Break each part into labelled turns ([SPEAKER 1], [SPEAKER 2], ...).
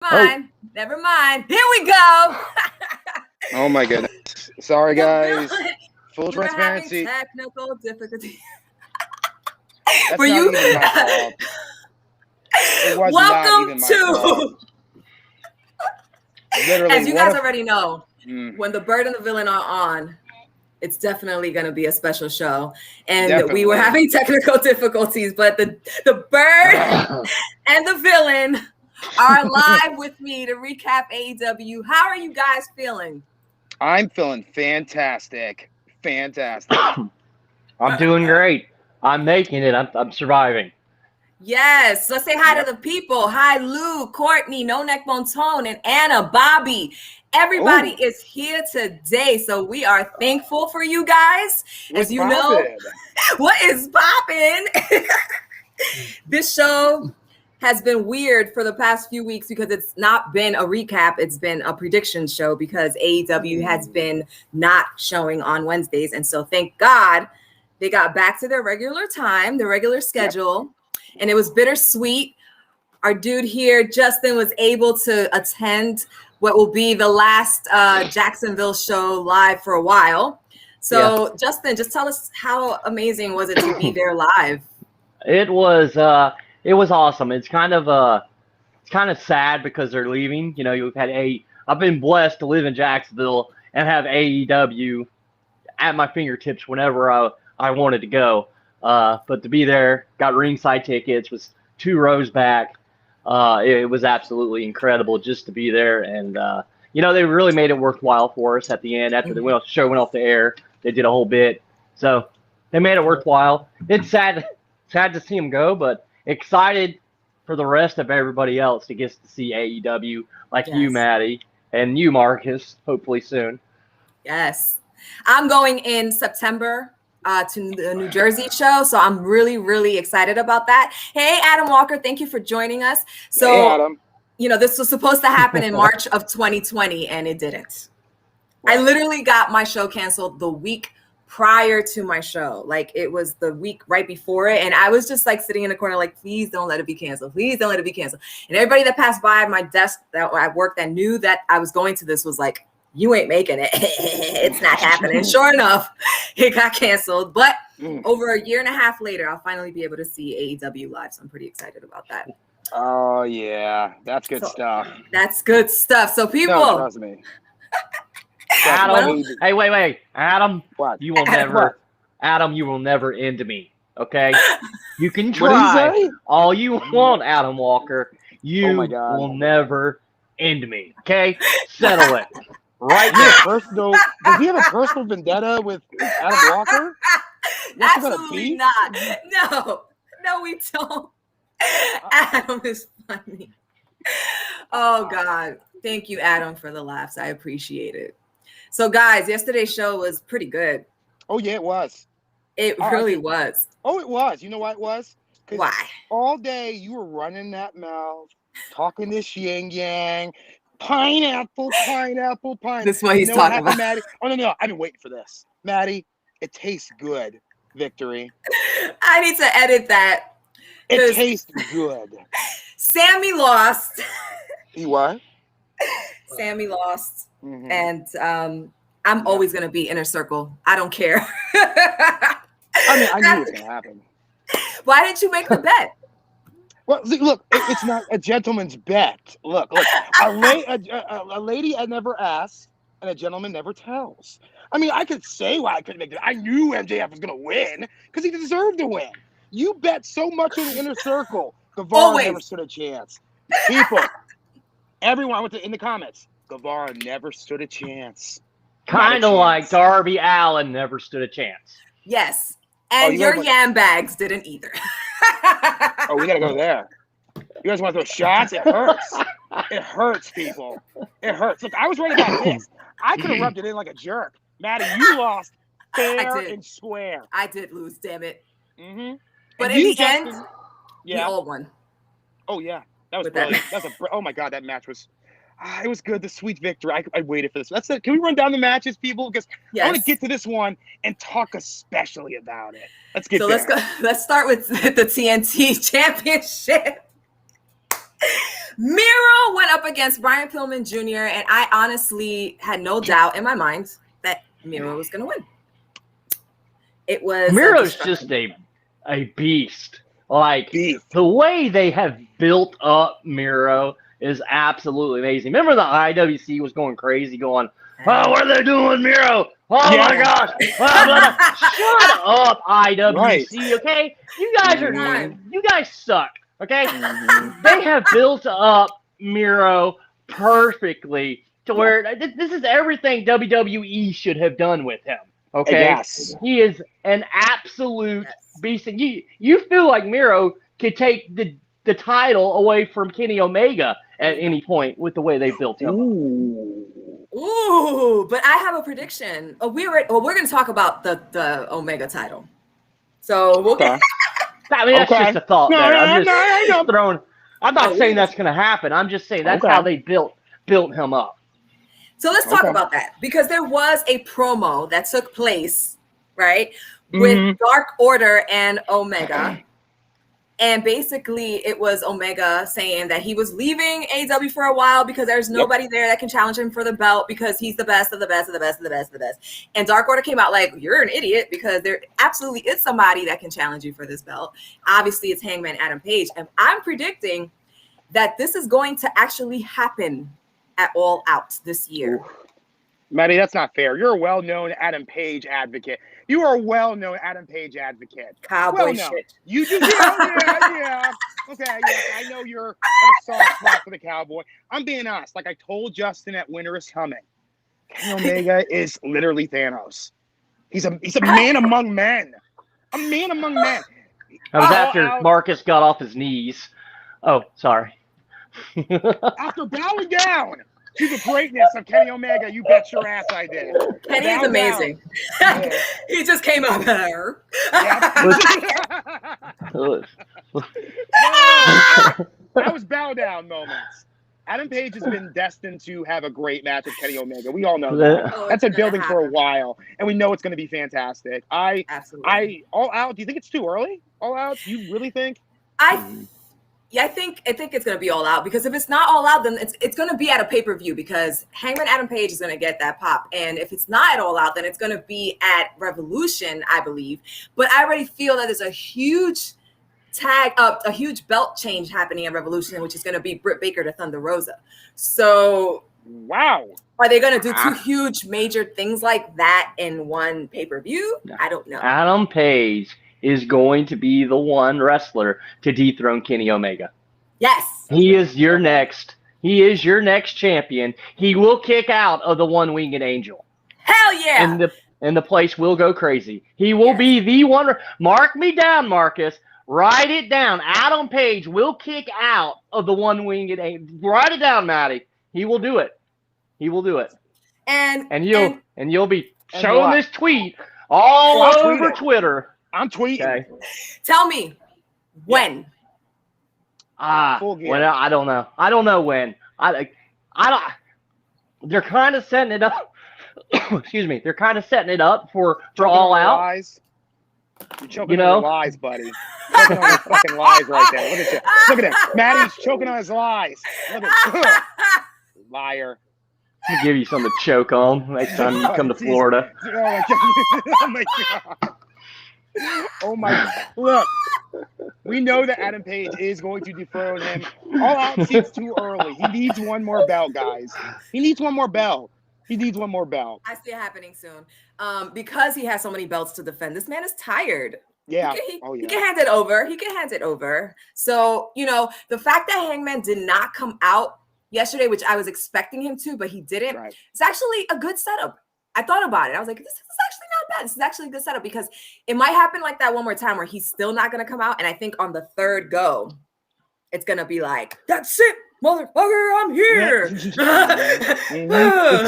[SPEAKER 1] mind. Never mind. Here we go.
[SPEAKER 2] Oh my goodness. Sorry, guys. Full
[SPEAKER 1] We're having
[SPEAKER 2] transparency.
[SPEAKER 1] technical difficulties.
[SPEAKER 2] That's
[SPEAKER 1] For
[SPEAKER 2] not
[SPEAKER 1] you.
[SPEAKER 2] even my fault. It was not
[SPEAKER 1] Welcome
[SPEAKER 2] even my
[SPEAKER 1] to.
[SPEAKER 2] fault. Literally,
[SPEAKER 1] As you guys already know, when the bird and the villain are on, it's definitely going to be a special show. And we were having technical difficulties, but the bird and the villain are live with me to recap AEW. How are you guys feeling?
[SPEAKER 2] I'm feeling fantastic. Fantastic.
[SPEAKER 3] I'm doing great. I'm making it. I'm surviving.
[SPEAKER 1] Yes. Let's say hi to the people. Hi, Lou, Courtney, No Neck Bone Tone, and Anna, Bobby. Everybody is here today, so we are thankful for you guys. As you know, what is poppin'? This show has been weird for the past few weeks because it's not been a recap. It's been a prediction show because AEW has been not showing on Wednesdays. And so thank God they got back to their regular time, their regular schedule. And it was bittersweet. Our dude here, Justin, was able to attend what will be the last Jacksonville show live for a while. So Justin, just tell us how amazing was it to be there live?
[SPEAKER 3] It was awesome. It's kind of sad because they're leaving. You know, I've been blessed to live in Jacksonville and have AEW at my fingertips whenever I wanted to go. But to be there, got ringside tickets, was 2 rows back. It was absolutely incredible just to be there. And, they really made it worthwhile for us at the end. After the show went off the air, they did a whole bit. So they made it worthwhile. It's sad to see them go, but excited for the rest of everybody else to get to see AEW, like you, Maddie, and you, Marcus, hopefully soon.
[SPEAKER 1] Yes. I'm going in September to the New Jersey show, so I'm really, really excited about that. Hey, Adam Walker, thank you for joining us. So,
[SPEAKER 2] hey, Adam.
[SPEAKER 1] This was supposed to happen in March of 2020, and it didn't. Right. I literally got my show canceled the week prior to my show. Like, it was the week right before it, and I was just like sitting in the corner like, please don't let it be canceled. Please don't let it be canceled. And everybody that passed by my desk that I worked that knew that I was going to this was like, you ain't making it. It's not happening. Sure enough, it got canceled. But over a year and a half later, I'll finally be able to see AEW live. So I'm pretty excited about that.
[SPEAKER 2] Oh, yeah. That's good stuff.
[SPEAKER 1] That's good stuff. So people.
[SPEAKER 2] No, trust me.
[SPEAKER 3] Adam, hey, wait. Adam,
[SPEAKER 2] what?
[SPEAKER 3] You will never end me, okay? You can try all you want, Adam Walker. You will never end me, okay? Settle it.
[SPEAKER 2] Right here. Does he have a personal vendetta with Adam Walker?
[SPEAKER 1] Absolutely not. No, we don't. Adam is funny. Oh, God. Thank you, Adam, for the laughs. I appreciate it. So, guys, yesterday's show was pretty good.
[SPEAKER 2] Oh, yeah, it was.
[SPEAKER 1] It really was.
[SPEAKER 2] Oh, it was. You know why it was?
[SPEAKER 1] Why?
[SPEAKER 2] All day you were running that mouth, talking this yin-yang, pineapple.
[SPEAKER 1] This is what he's talking about.
[SPEAKER 2] Maddie? Oh, no. I've been waiting for this. Maddie, it tastes good, Victory.
[SPEAKER 1] I need to edit that.
[SPEAKER 2] It tastes good.
[SPEAKER 1] Sammy lost.
[SPEAKER 2] He what?
[SPEAKER 1] Sammy lost. Mm-hmm. And I'm always going to be Inner Circle. I don't care.
[SPEAKER 2] I knew it was going to happen.
[SPEAKER 1] Why didn't you make the bet?
[SPEAKER 2] Well, look, it's not a gentleman's bet. Look, a lady never asks, and a gentleman never tells. I could say why I couldn't make it. I knew MJF was going to win because he deserved to win. You bet so much on the Inner Circle. Guevara never stood a chance. People, everyone in the comments, Guevara never stood a chance.
[SPEAKER 3] Kind of like Darby Allin never stood a chance.
[SPEAKER 1] Yes. And your yam bags didn't either.
[SPEAKER 2] Oh, we got to go there. You guys want to throw shots? It hurts. It hurts, people. It hurts. Look, I was right about this. I could have rubbed it in like a jerk. Maddie, you lost fair and square.
[SPEAKER 1] I did lose, damn it.
[SPEAKER 2] Mm-hmm.
[SPEAKER 1] But in the end, we all won.
[SPEAKER 2] Oh, yeah. That was brilliant. Oh, my God, that match was... it was good. The sweet victory. I waited for this. That's it. Can we run down the matches, people? Because I want to get to this one and talk especially about it. Let's get there.
[SPEAKER 1] Let's start with the TNT Championship. Miro went up against Brian Pillman Jr., and I honestly had no doubt in my mind that Miro was going to win. It was
[SPEAKER 3] Miro's just a beast. Like, the way they have built up Miro is absolutely amazing. Remember the IWC was going crazy, going, oh, what are they doing with Miro? Oh, my gosh. Shut up, IWC, okay? You guys suck, okay? They have built up Miro perfectly to where this is everything WWE should have done with him. Okay,
[SPEAKER 2] yes.
[SPEAKER 3] He is an absolute beast, and you feel like Miro could take the title away from Kenny Omega at any point with the way they built him.
[SPEAKER 1] Ooh, but I have a prediction. We're going to talk about the Omega title. So we'll
[SPEAKER 2] okay.
[SPEAKER 3] I mean, that's just a thought there. I'm just throwing. I'm not saying that's going to happen. I'm just saying that's how they built him up.
[SPEAKER 1] So let's talk about that, because there was a promo that took place, right, with Dark Order and Omega. And basically it was Omega saying that he was leaving AEW for a while because there's nobody there that can challenge him for the belt because he's the best of the best of the best of the best of the best. And Dark Order came out like, you're an idiot, because there absolutely is somebody that can challenge you for this belt. Obviously it's Hangman Adam Page. And I'm predicting that this is going to actually happen at All Out this year.
[SPEAKER 2] Maddie, that's not fair. You're a well-known Adam Page advocate. You are a well-known Adam Page advocate.
[SPEAKER 1] Cowboy shit.
[SPEAKER 2] You do, yeah. Okay, yeah, I know you're a soft spot for the cowboy. I'm being honest. Like I told Justin at Winter is Coming, Kenny Omega is literally Thanos. He's a man among men. A man among men.
[SPEAKER 3] That was after Marcus got off his knees. Oh, sorry.
[SPEAKER 2] After bowing down to the greatness of Kenny Omega, you bet your ass I did.
[SPEAKER 1] Kenny is amazing. He just came up there.
[SPEAKER 2] That was bow down moments. Adam Page has been destined to have a great match with Kenny Omega. We all know that. That's been building for a while, and we know it's going to be fantastic. Absolutely. All Out. Do you think it's too early? All Out? Do you really think?
[SPEAKER 1] Yeah, I think it's going to be All Out, because if it's not All Out, then it's going to be at a pay-per-view, because Hangman Adam Page is going to get that pop. And if it's not at All Out, then it's going to be at Revolution, I believe. But I already feel that there's a huge a huge belt change happening at Revolution, which is going to be Britt Baker to Thunder Rosa. So,
[SPEAKER 2] wow.
[SPEAKER 1] Are they going to do two huge major things like that in one pay-per-view? No. I don't know.
[SPEAKER 3] Adam Page is going to be the one wrestler to dethrone Kenny Omega.
[SPEAKER 1] Yes.
[SPEAKER 3] He is your next champion. He will kick out of the one-winged angel.
[SPEAKER 1] Hell yeah.
[SPEAKER 3] And the place will go crazy. He will be the one. Mark me down, Marcus. Write it down. Adam Page will kick out of the one-winged angel. Write it down, Maddie. He will do it. He will do it. And you'll be showing this tweet all over Twitter.
[SPEAKER 2] I'm tweeting. Okay.
[SPEAKER 1] Tell me when.
[SPEAKER 3] When I don't know. I don't know when. I don't. They're kind of setting it up. Excuse me. They're kind of setting it up for All Out.
[SPEAKER 2] Lies. You're choking on your lies, buddy. Choking on your fucking lies right there. Look at you. Look at that. Maddie's choking on his lies. Look at liar.
[SPEAKER 3] I'll give you something to choke on next time you come to Florida.
[SPEAKER 2] Oh my god. Oh my god. Look, we know that Adam Page is going to dethrone him. All Out seems too early. He needs one more belt, guys. He needs one more belt. I
[SPEAKER 1] see it happening soon. Because he has so many belts to defend. This man is tired.
[SPEAKER 2] Yeah.
[SPEAKER 1] He can hand it over. So, the fact that Hangman did not come out yesterday, which I was expecting him to, but he didn't, it's actually a good setup. I thought about it. I was like, this is actually not bad. This is actually a good setup, because it might happen like that one more time where he's still not going to come out. And I think on the third go, it's going to be like, that's it, motherfucker, I'm here.
[SPEAKER 2] The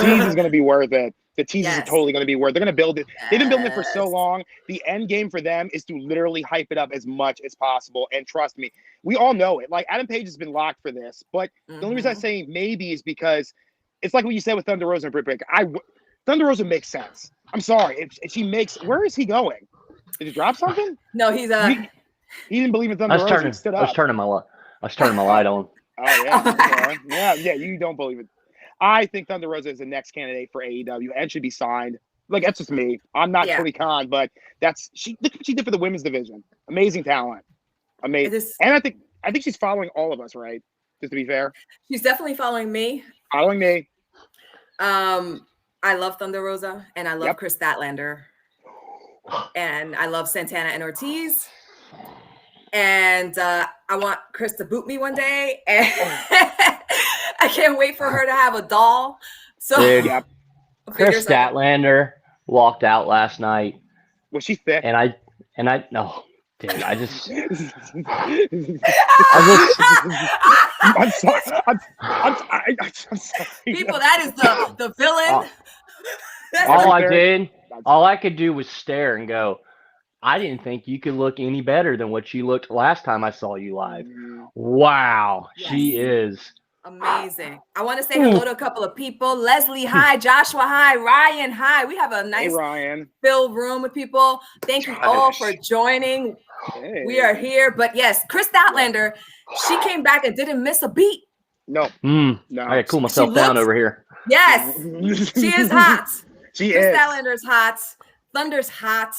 [SPEAKER 2] tease is going to be worth it. The tease is totally going to be worth it. They're going to build it. They've been building it for so long. The end game for them is to literally hype it up as much as possible. And trust me, we all know it. Like, Adam Page has been locked for this. But the only reason I say maybe is because it's like what you said with Thunder Rosa and Britt Baker. Thunder Rosa makes sense. I'm sorry. Where is he going? Did he drop something?
[SPEAKER 1] No, he's
[SPEAKER 2] he didn't believe in Thunder Rosa.
[SPEAKER 3] I was turning my light on.
[SPEAKER 2] Oh yeah, yeah. You don't believe it. I think Thunder Rosa is the next candidate for AEW and should be signed. Like that's just me. I'm not
[SPEAKER 1] Yeah.
[SPEAKER 2] Tony Khan, but she. Look what she did for the women's division. Amazing talent. Amazing.
[SPEAKER 1] This,
[SPEAKER 2] And I think she's following all of us, right? Just to be fair.
[SPEAKER 1] she's definitely following me.
[SPEAKER 2] Following me.
[SPEAKER 1] I love Thunder Rosa and I love Chris Statlander. And I love Santana and Ortiz. And I want Chris to boot me one day. And I can't wait for her to have a doll. So
[SPEAKER 3] Dude, Chris Statlander walked out last night.
[SPEAKER 2] Was she thick?
[SPEAKER 3] And I no, dude, I just
[SPEAKER 2] I'm sorry. I'm sorry.
[SPEAKER 1] People, that is the villain.
[SPEAKER 3] All I could do was stare and go, I didn't think you could look any better than what you looked last time I saw you live. Wow, she is
[SPEAKER 1] amazing. I want to say hello to a couple of people. Leslie, hi. Joshua, hi. Ryan, hi. We have a nice filled room with people. Thank you all for joining.
[SPEAKER 2] Hey.
[SPEAKER 1] We are here. But yes, Chris Statlander, she came back and didn't miss a beat.
[SPEAKER 2] No.
[SPEAKER 3] I gotta cool myself down over here.
[SPEAKER 1] Yes, she is hot.
[SPEAKER 2] Chris
[SPEAKER 1] Statlander's hot. Thunder's hot.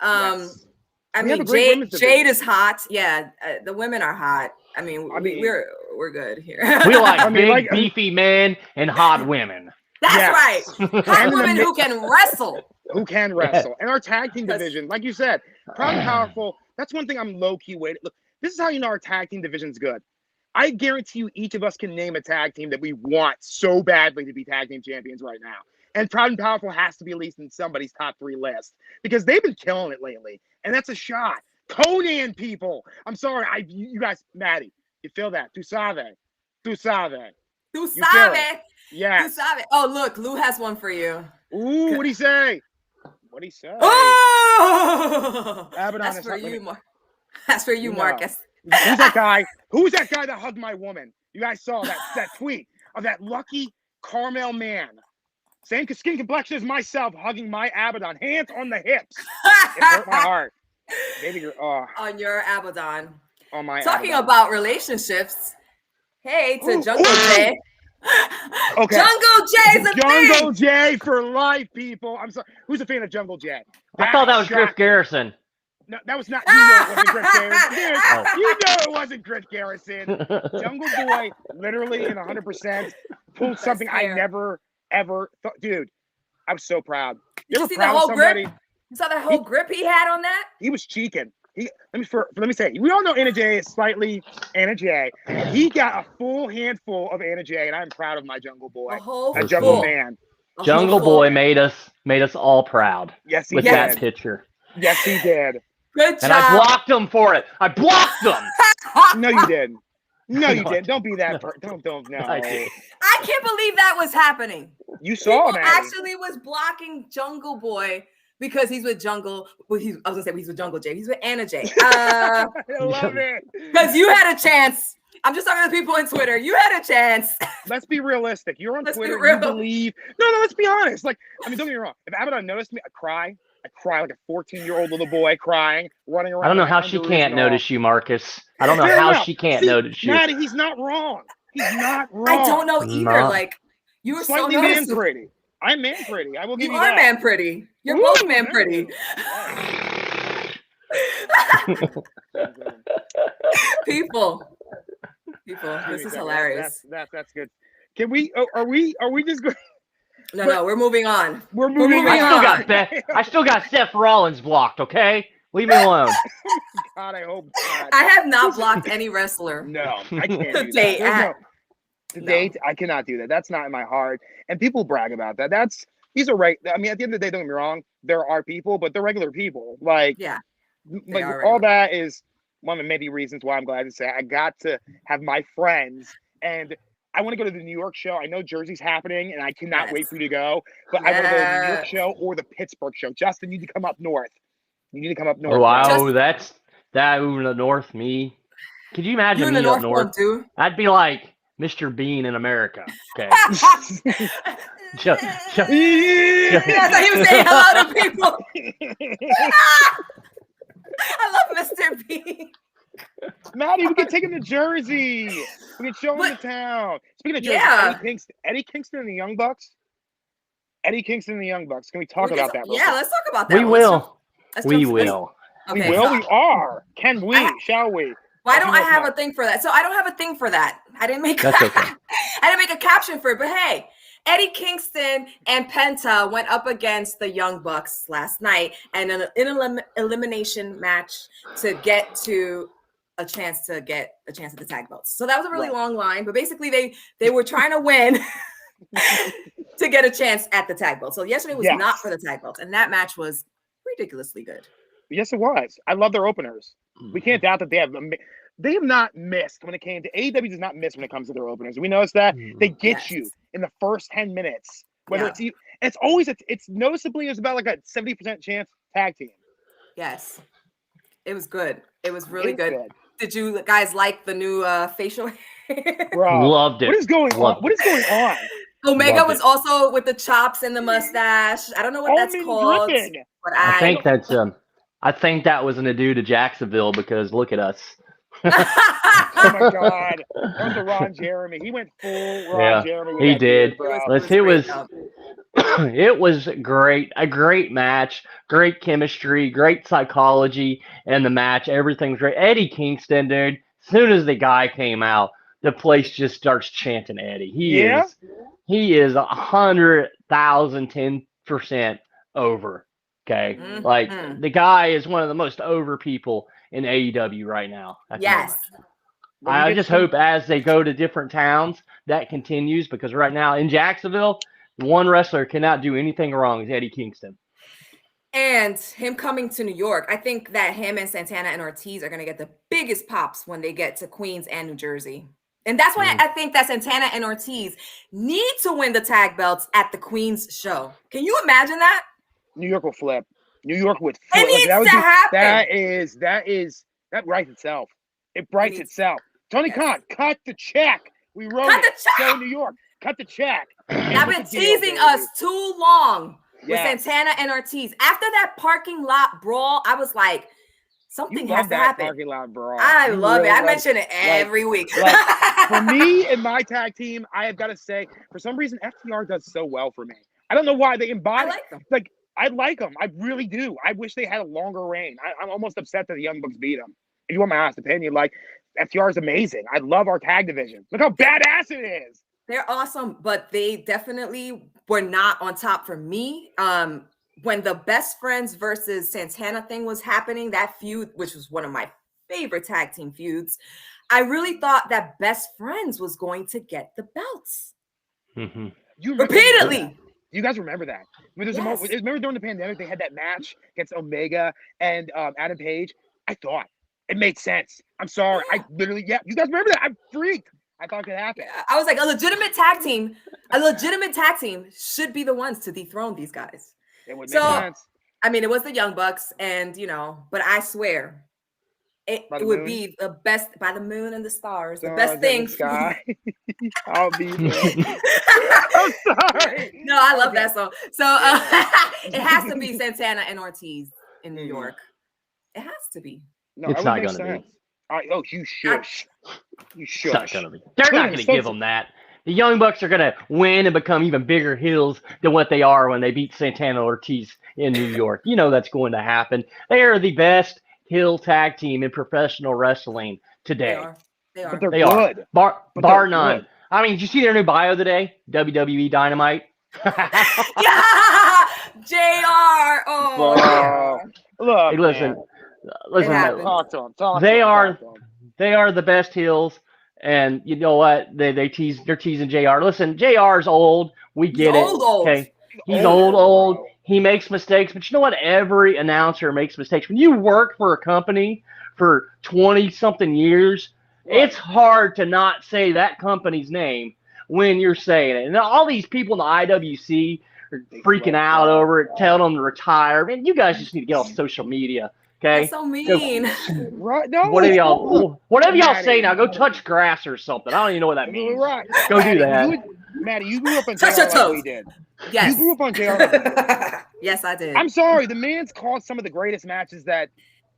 [SPEAKER 2] Yes.
[SPEAKER 1] I mean, Jade is hot. Yeah, the women are hot. I mean, we're good here.
[SPEAKER 3] We like big, beefy men and hot women.
[SPEAKER 1] That's right. Hot women who can wrestle.
[SPEAKER 2] Who can wrestle. And our tag team division, like you said, proud and powerful. That's one thing I'm low-key waiting. Look, this is how you know our tag team division's good. I guarantee you each of us can name a tag team that we want so badly to be tag team champions right now. And Proud and Powerful has to be at least in somebody's top 3 list because they've been killing it lately. And that's a shot. Conan, people. I'm sorry. You guys, Maddie, you feel that? Tu save. Yes.
[SPEAKER 1] Oh, look, Lou has one for you.
[SPEAKER 2] Ooh, what'd he say?
[SPEAKER 1] Oh!
[SPEAKER 2] Abaddon,
[SPEAKER 1] that's for you, That's for you, Marcus.
[SPEAKER 2] Who's that guy? Who's that guy that hugged my woman? You guys saw that tweet of that lucky Carmel man. Same skin complexion as myself, hugging my Abaddon, hands on the hips. It hurt my heart. Baby girl,
[SPEAKER 1] on your Abaddon.
[SPEAKER 2] On my
[SPEAKER 1] Talking
[SPEAKER 2] Abaddon.
[SPEAKER 1] about relationships. Hey, to Jungle Jay.
[SPEAKER 2] Okay.
[SPEAKER 1] Jungle Jay's a
[SPEAKER 2] Jungle Jay for life, people. I'm sorry. Who's a fan of Jungle Jay?
[SPEAKER 3] I thought that was Griff Garrison.
[SPEAKER 2] No, that was not. You know it wasn't Griff Garrison. Dude, you know it wasn't Griff Garrison. Jungle Boy, literally in 100%, pulled something I never ever thought. Dude, I was so proud.
[SPEAKER 1] You see the whole grip? You saw that whole grip he had on that?
[SPEAKER 2] He was cheeking. Let me say, we all know Anna Jay is slightly Anna Jay. He got a full handful of Anna Jay, and I'm proud of my Jungle Boy.
[SPEAKER 1] A
[SPEAKER 2] Jungle man.
[SPEAKER 3] Jungle Boy made us all proud.
[SPEAKER 2] Yes, he
[SPEAKER 3] with
[SPEAKER 2] did.
[SPEAKER 3] That picture.
[SPEAKER 2] Yes, he did.
[SPEAKER 1] Good job.
[SPEAKER 3] And I blocked him for it. I blocked him.
[SPEAKER 2] No, you didn't. No, you didn't. Don't be that. Don't. No.
[SPEAKER 1] I can't believe that was happening.
[SPEAKER 2] You saw that.
[SPEAKER 1] Actually was blocking Jungle Boy because he's with Jungle. Well, I was gonna say he's with Jungle Jay. He's with Anna Jay.
[SPEAKER 2] I love it.
[SPEAKER 1] Because you had a chance. I'm just talking to people on Twitter. You had a chance.
[SPEAKER 2] Let's be realistic. You're on Twitter. You believe. No. Let's be honest. Like, I mean, don't get me wrong. If Abaddon noticed me, I cry like a 14-year-old little boy crying, running around.
[SPEAKER 3] I don't know how she can't notice you, Marcus. I don't know how she can't notice you.
[SPEAKER 2] Maddie, he's not wrong. He's not wrong.
[SPEAKER 1] I don't know either. Like, you were
[SPEAKER 2] slightly
[SPEAKER 1] so
[SPEAKER 2] man pretty. I'm man pretty. I will give you that.
[SPEAKER 1] You are man pretty. You're both man pretty. People, this is hilarious.
[SPEAKER 2] That's good. Can we? Are we just going?
[SPEAKER 1] No, we're moving on.
[SPEAKER 2] We're moving on.
[SPEAKER 3] I still got Seth Rollins blocked. Okay, leave me alone.
[SPEAKER 2] God, I hope not.
[SPEAKER 1] I have not blocked any wrestler.
[SPEAKER 2] No, I can't. To date, I cannot do that. That's not in my heart. And people brag about that. These are right. I mean, at the end of the day, don't get me wrong. There are people, but they're regular people. Like, like all that is one of the many reasons why I'm glad to say I got to have my friends. And I want to go to the New York show. I know Jersey's happening, and I cannot wait for you to go. But I want to go to the New York show or the Pittsburgh show. Justin, you need to come up north.
[SPEAKER 3] Wow, that's in the north. Me, could you imagine me up north? I'd be like Mr. Bean in America. Okay.
[SPEAKER 1] That's how he was saying hello to people. I love Mr. Bean.
[SPEAKER 2] Maddie, we can take him to Jersey. We can show him the town. Speaking of Jersey,
[SPEAKER 1] Yeah.
[SPEAKER 2] Eddie Kingston and the Young Bucks. Eddie Kingston and the Young Bucks. Can we talk about that?
[SPEAKER 1] Yeah, let's talk about that.
[SPEAKER 3] We will. We will.
[SPEAKER 2] We will. We are. Can we? Shall we?
[SPEAKER 1] Why don't I have a thing for that? So I don't have a thing for that. I didn't make.
[SPEAKER 3] That's okay.
[SPEAKER 1] I didn't make a caption for it. But hey, Eddie Kingston and Penta went up against the Young Bucks last night, and in an elimination match to get to a chance at the tag belts. So that was a really long line, but basically they were trying to win to get a chance at the tag belt. So yesterday was not for the tag belts, and that match was ridiculously good.
[SPEAKER 2] Yes, it was. I love their openers. We can't doubt that they have not missed when it came to AEW. Does not miss when it comes to their openers. We noticed that they get you in the first 10 minutes. Whether it's always it's noticeably it's about like a 70% chance tag team.
[SPEAKER 1] Yes, it was good. It was really good. Did you guys like the new facial hair?
[SPEAKER 2] Bro,
[SPEAKER 3] loved it.
[SPEAKER 2] What is going on? What is going on?
[SPEAKER 1] Omega was also with the chops and the mustache. I don't know what that's called. But
[SPEAKER 3] I think that's I think that was an adieu to Jacksonville because look at us.
[SPEAKER 2] Oh my God, that was the Ron Jeremy. He went full Ron Jeremy.
[SPEAKER 3] He did. It was great. A great match, great chemistry, great psychology in the match. Everything's great. Eddie Kingston, dude. As soon as the guy came out, the place just starts chanting Eddie. He is 100,010% over. Okay, like the guy is one of the most over people in AEW right now.
[SPEAKER 1] Yes.
[SPEAKER 3] I just hope as they go to different towns that continues because right now in Jacksonville, one wrestler cannot do anything wrong is Eddie Kingston.
[SPEAKER 1] And him coming to New York, I think that him and Santana and Ortiz are going to get the biggest pops when they get to Queens and New Jersey. And that's why I think that Santana and Ortiz need to win the tag belts at the Queens show. Can you imagine that?
[SPEAKER 2] New York will flip. New York would flip.
[SPEAKER 1] It needs to happen.
[SPEAKER 2] That writes itself. It writes itself. Tony Khan, cut the check. We wrote it. Show New York. Cut the check.
[SPEAKER 1] I've been teasing us too long with Santana and Ortiz. After that parking lot brawl, I was like, something has to happen.
[SPEAKER 2] Parking lot brawl.
[SPEAKER 1] I love it. I mention it every week.
[SPEAKER 2] For me and my tag team, I have got to say, for some reason, FTR does so well for me. I don't know why they embody. I like them. I really do. I wish they had a longer reign. I'm almost upset that the Young Bucks beat them. If you want my honest opinion, like FTR is amazing. I love our tag division. Look how badass it is.
[SPEAKER 1] They're awesome, but they definitely were not on top for me. When the Best Friends versus Santana thing was happening, that feud, which was one of my favorite tag team feuds, I really thought that Best Friends was going to get the belts.
[SPEAKER 3] Mm-hmm.
[SPEAKER 1] Repeatedly.
[SPEAKER 2] You guys remember that? I mean, remember during the pandemic, they had that match against Omega and Adam Page? I thought it made sense. I'm sorry. I literally, you guys remember that? I'm freaked. I thought it could happen.
[SPEAKER 1] I was like, a legitimate tag team should be the ones to dethrone these guys.
[SPEAKER 2] It would make sense.
[SPEAKER 1] I mean, it was the Young Bucks, and but I swear, it would be the best by the moon and the stars. The best thing.
[SPEAKER 2] I'll be there. I'm sorry.
[SPEAKER 1] No, I love that song. So it has to be Santana and Ortiz in New York. It has to be.
[SPEAKER 3] No, it's not going to be.
[SPEAKER 2] You shush. You shush.
[SPEAKER 3] It's not going to be. They're not going to give them that. The Young Bucks are going to win and become even bigger heels than what they are when they beat Santana Ortiz in New York. You know that's going to happen. They are the best heel tag team in professional wrestling today.
[SPEAKER 1] They are.
[SPEAKER 2] But they're good.
[SPEAKER 3] Bar none. Good. I mean, did you see their new bio today? WWE Dynamite.
[SPEAKER 1] Yeah, JR. Oh,
[SPEAKER 2] look.
[SPEAKER 3] Hey, listen.
[SPEAKER 2] Talk to him.
[SPEAKER 3] They are the best heels, and you know what? They're teasing JR. Listen, JR's old. We get it. Okay, he's old. He makes mistakes, but you know what? Every announcer makes mistakes. When you work for a company for 20-something years, it's hard to not say that company's name when you're saying it. And all these people in the IWC are freaking out over it, telling them to retire. Man, you guys just need to get off social media. Okay.
[SPEAKER 1] That's so mean.
[SPEAKER 2] Right? No.
[SPEAKER 3] Whatever y'all say now, go touch grass or something. I don't even know what that means.
[SPEAKER 2] Right.
[SPEAKER 3] Go Maddie, do that.
[SPEAKER 2] Maddie, you grew up on
[SPEAKER 1] touch
[SPEAKER 2] JR
[SPEAKER 1] your toes.
[SPEAKER 2] Like we did.
[SPEAKER 1] Yes.
[SPEAKER 2] You grew up on JR.
[SPEAKER 1] Yes, I did.
[SPEAKER 2] I'm sorry. The man's caused some of the greatest matches that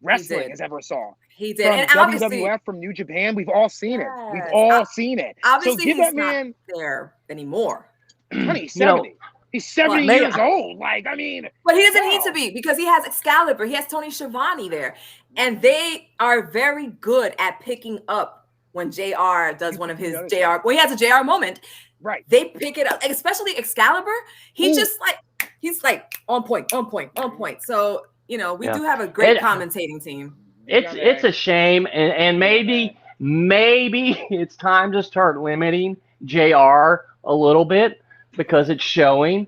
[SPEAKER 2] wrestling has ever saw.
[SPEAKER 1] He did.
[SPEAKER 2] From
[SPEAKER 1] And
[SPEAKER 2] WWF, from New Japan, we've all seen it. We've all seen it.
[SPEAKER 1] Obviously,
[SPEAKER 2] so give
[SPEAKER 1] he's
[SPEAKER 2] that man
[SPEAKER 1] not there anymore.
[SPEAKER 2] Honey, he's 70. He's 70 years old. Like, I mean.
[SPEAKER 1] But he doesn't need to be, because he has Excalibur. He has Tony Schiavone there. And they are very good at picking up when JR does one of his JR. Well, he has a JR moment.
[SPEAKER 2] Right.
[SPEAKER 1] They pick it up, especially Excalibur. He's like on point. So, you know, we do have a great commentating team.
[SPEAKER 3] It's a shame. And maybe it's time to start limiting JR a little bit, because it's showing,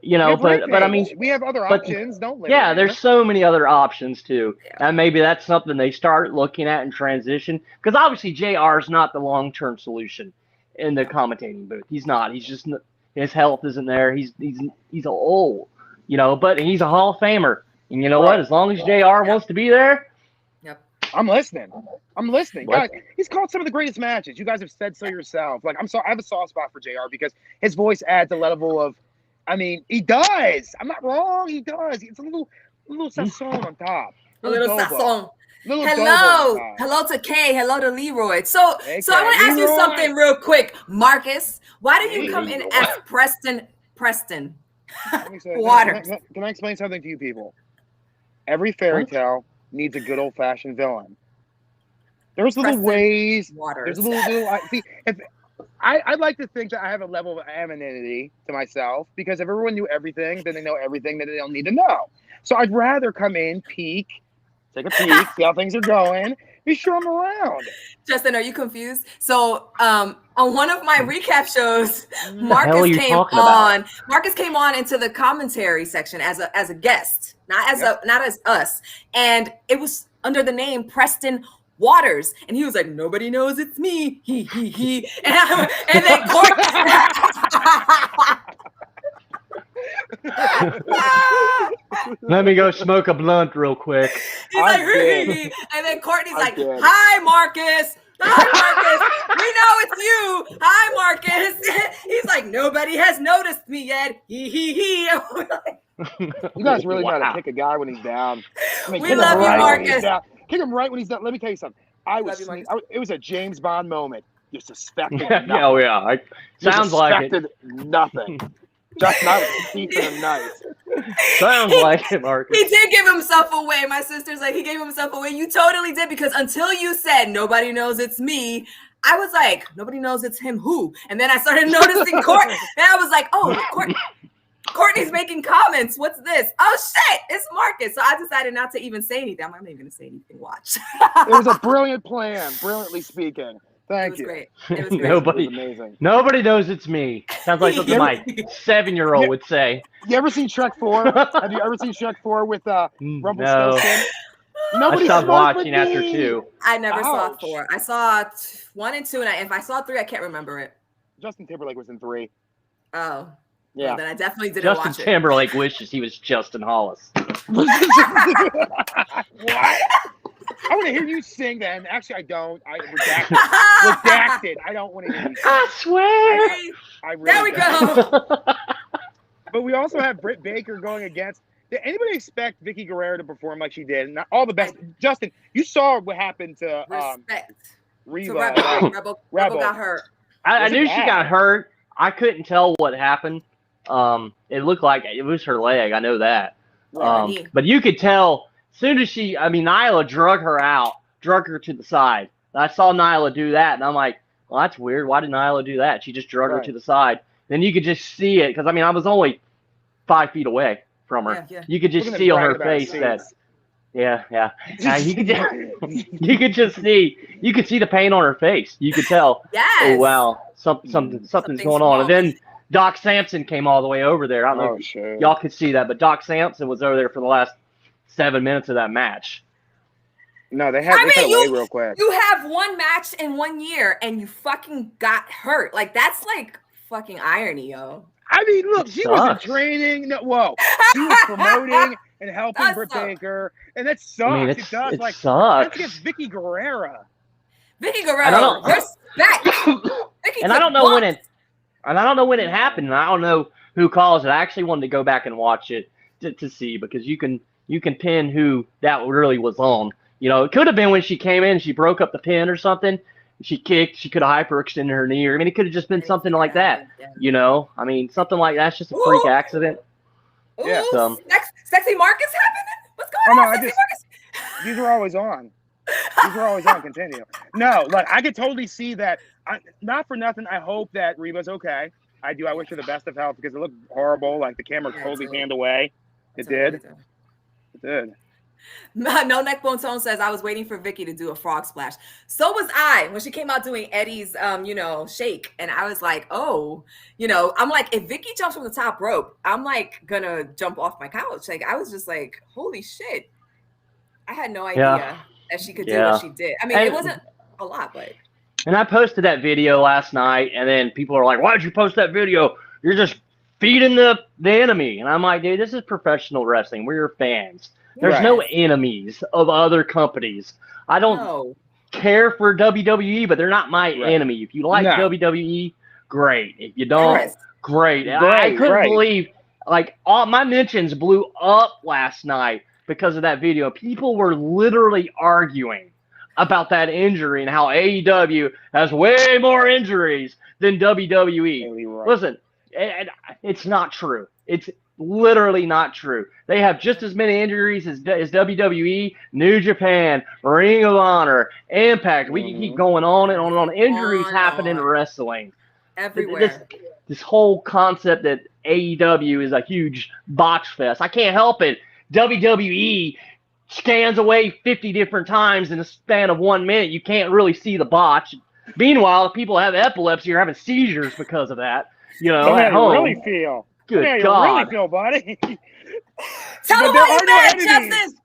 [SPEAKER 3] you know, but I mean,
[SPEAKER 2] we have other options, don't we?
[SPEAKER 3] Yeah, there's so many other options too. And maybe that's something they start looking at in transition, because obviously JR is not the long-term solution in the commentating booth. He's not. He's just, his health isn't there. He's old, you know, but he's a Hall of Famer. And you know what? As long as JR wants to be there,
[SPEAKER 2] I'm listening. Guys, he's called some of the greatest matches. You guys have said so yourself. Like, I have a soft spot for JR because his voice adds a level of, I mean, he does. I'm not wrong. He does. It's a little sasson on top.
[SPEAKER 1] A little sasson. Hello to Kay. Hello to Leroy. So I want to ask you something real quick, Marcus. Why do you come in as Preston? Waters.
[SPEAKER 2] Can I explain something to you people? Every fairy tale needs a good old-fashioned villain. There's little ways. There's little. See, I'd like to think that I have a level of anonymity to myself, because if everyone knew everything, then they know everything that they don't need to know. So I'd rather come in, take a peek, see how things are going, be sure I'm around.
[SPEAKER 1] Justin, are you confused? So on one of my recap shows, Marcus came on into the commentary section as a guest, not as us, and it was under the name Preston Waters, and he was like, "Nobody knows it's me." He. And then Court.
[SPEAKER 3] Let me go smoke a blunt real quick.
[SPEAKER 1] He's like, and then Courtney's like, "Hi, Marcus. Hi, Marcus. We know it's you. Hi, Marcus." He's like, "Nobody has noticed me yet." He.
[SPEAKER 2] You guys really know how to kick a guy when he's down. I mean,
[SPEAKER 1] we love you, Marcus.
[SPEAKER 2] Kick him right when he's done. Let me tell you something. It was a James Bond moment. You suspected nothing.
[SPEAKER 3] Oh, yeah.
[SPEAKER 2] Sounds like it. Nothing. Just not deep and nice.
[SPEAKER 3] Sounds like it, Marcus.
[SPEAKER 1] He did give himself away. My sister's like, he gave himself away. You totally did, because until you said nobody knows it's me, I was like, nobody knows it's him who? And then I started noticing Court, and I was like, oh, Courtney's making comments. What's this? Oh, shit, it's Marcus. So I decided not to even say anything. I'm not even going to say anything. Watch.
[SPEAKER 2] It was a brilliant plan, brilliantly speaking. Thank you.
[SPEAKER 1] Great. It was great.
[SPEAKER 2] Amazing.
[SPEAKER 3] Nobody knows it's me. Sounds like something my 7-year-old would say.
[SPEAKER 2] You ever seen Shrek 4? Have you ever seen Shrek 4 with Rumpelstiltskin?
[SPEAKER 3] No. I stopped watching after 2.
[SPEAKER 1] I never saw 4. I saw 1 and 2, and if I saw 3, I can't remember it.
[SPEAKER 2] Justin Timberlake was in 3.
[SPEAKER 1] Oh.
[SPEAKER 2] Yeah.
[SPEAKER 1] Well, then I definitely didn't watch it.
[SPEAKER 3] Justin Timberlake wishes he was Justin Hollis.
[SPEAKER 2] What? I want to hear you sing that. And actually, I don't. I redacted. I don't want to hear you sing.
[SPEAKER 3] I swear.
[SPEAKER 1] There we go.
[SPEAKER 2] But we also have Britt Baker going against. Did anybody expect Vicky Guerrero to perform like she did? Not all the best. Justin, you saw what happened to Reba.
[SPEAKER 1] Rebel got hurt.
[SPEAKER 3] I knew she got hurt. I couldn't tell what happened. It looked like it was her leg. I know that. But you could tell as soon as Nyla drug her to the side. And I saw Nyla do that, and I'm like, well, that's weird. Why did Nyla do that? She just drug her to the side. Then you could just see it, because I was only 5 feet away from her. Yeah. You could just see on her face that. Yeah. You could just see. You could see the pain on her face. You could tell.
[SPEAKER 1] Yes.
[SPEAKER 3] Oh wow, something's going on. And then Doc Sampson came all the way over there. I don't know if y'all could see that, but Doc Sampson was over there for the last 7 minutes of that match.
[SPEAKER 2] No, they had away real quick.
[SPEAKER 1] You have one match in 1 year, and you fucking got hurt. Like, that's like fucking irony, yo.
[SPEAKER 2] I mean, look, she was in training. No, whoa, she was promoting and helping Britt Baker, and that sucks. It does.
[SPEAKER 3] It
[SPEAKER 2] like,
[SPEAKER 3] sucks.
[SPEAKER 2] That's against Vicky Guerrero.
[SPEAKER 1] Respect.
[SPEAKER 3] And I don't know when it. And I don't know when it happened. And I don't know who caused it. I actually wanted to go back and watch it to see, because you can you can pin who that really was on. You know, it could have been when she came in, she broke up the pin or something. She kicked. She could have hyperextended her knee. I mean, it could have just been something like that. You know, I mean, something like that's just a freak accident.
[SPEAKER 1] Ooh,
[SPEAKER 2] Yeah.
[SPEAKER 1] Sexy Marcus happening? What's going on, Sexy Marcus?
[SPEAKER 2] These are always on. These are always on. Continue. No, like I could totally see that. Not for nothing. I hope that Reba's okay. I do. I wish her the best of health because it looked horrible. Like the camera totally panned away. It did. It did.
[SPEAKER 1] No Neck Bone Tone says I was waiting for Vicky to do a frog splash. So was I when she came out doing Eddie's shake, and I was like, oh, I'm like, if Vicky jumps from the top rope, I'm like gonna jump off my couch. Like I was just like, holy shit, I had no idea that she could do what she did. I mean, it wasn't a lot, but.
[SPEAKER 3] And I posted that video last night, and then people are like, why did you post that video? You're just feeding the enemy. And I'm like, dude, this is professional wrestling. We're your fans. There's no enemies of other companies. I don't care for WWE, but they're not my enemy. If you like WWE, great. If you don't, great. I couldn't believe, like, all my mentions blew up last night because of that video. People were literally arguing about that injury and how AEW has way more injuries than WWE. Listen, it's not true. It's literally not true. They have just as many injuries as WWE, New Japan, Ring of Honor, Impact. We can keep going on and on and on. Injuries happen in wrestling.
[SPEAKER 1] Everywhere.
[SPEAKER 3] This whole concept that AEW is a huge botch fest. I can't help it. WWE scans away 50 different times in the span of 1 minute. You can't really see the botch. Meanwhile, people have epilepsy or having seizures because of that. At home.
[SPEAKER 2] Really feel.
[SPEAKER 3] Good God.
[SPEAKER 2] You really feel, buddy.
[SPEAKER 1] Tell them why you mad, Justin.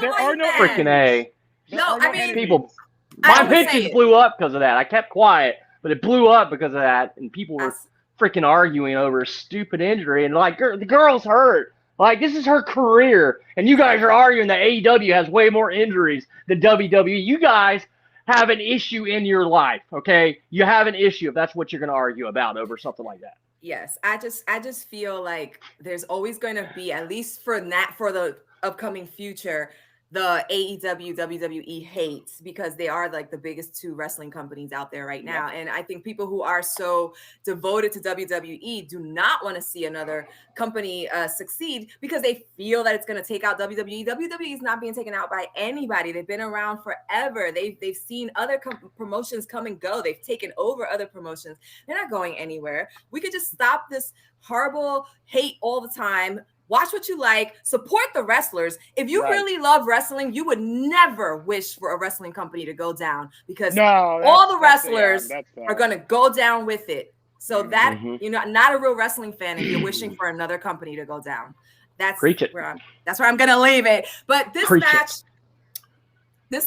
[SPEAKER 2] There are no
[SPEAKER 3] freaking A.
[SPEAKER 1] No, I mean,
[SPEAKER 3] people. My pitches blew up because of that. I kept quiet, but it blew up because of that, and people were freaking arguing over a stupid injury. And like, the girl's hurt. Like, this is her career, and you guys are arguing that AEW has way more injuries than WWE. You guys have an issue in your life, okay? You have an issue if that's what you're going to argue about over something like that.
[SPEAKER 1] Yes, I just feel like there's always going to be, at least for the upcoming future, the AEW, WWE hates, because they are like the biggest two wrestling companies out there right now. And I think people who are so devoted to WWE do not want to see another company succeed because they feel that it's going to take out WWE. WWE is not being taken out by anybody. They've been around forever. They've seen other promotions come and go. They've taken over other promotions. They're not going anywhere. We could just stop this horrible hate all the time. Watch what you like. Support the wrestlers. If you really love wrestling, you would never wish for a wrestling company to go down, because all the wrestlers are going to go down with it. So that, not a real wrestling fan if you're wishing for another company to go down. That's where I'm going to leave it. But this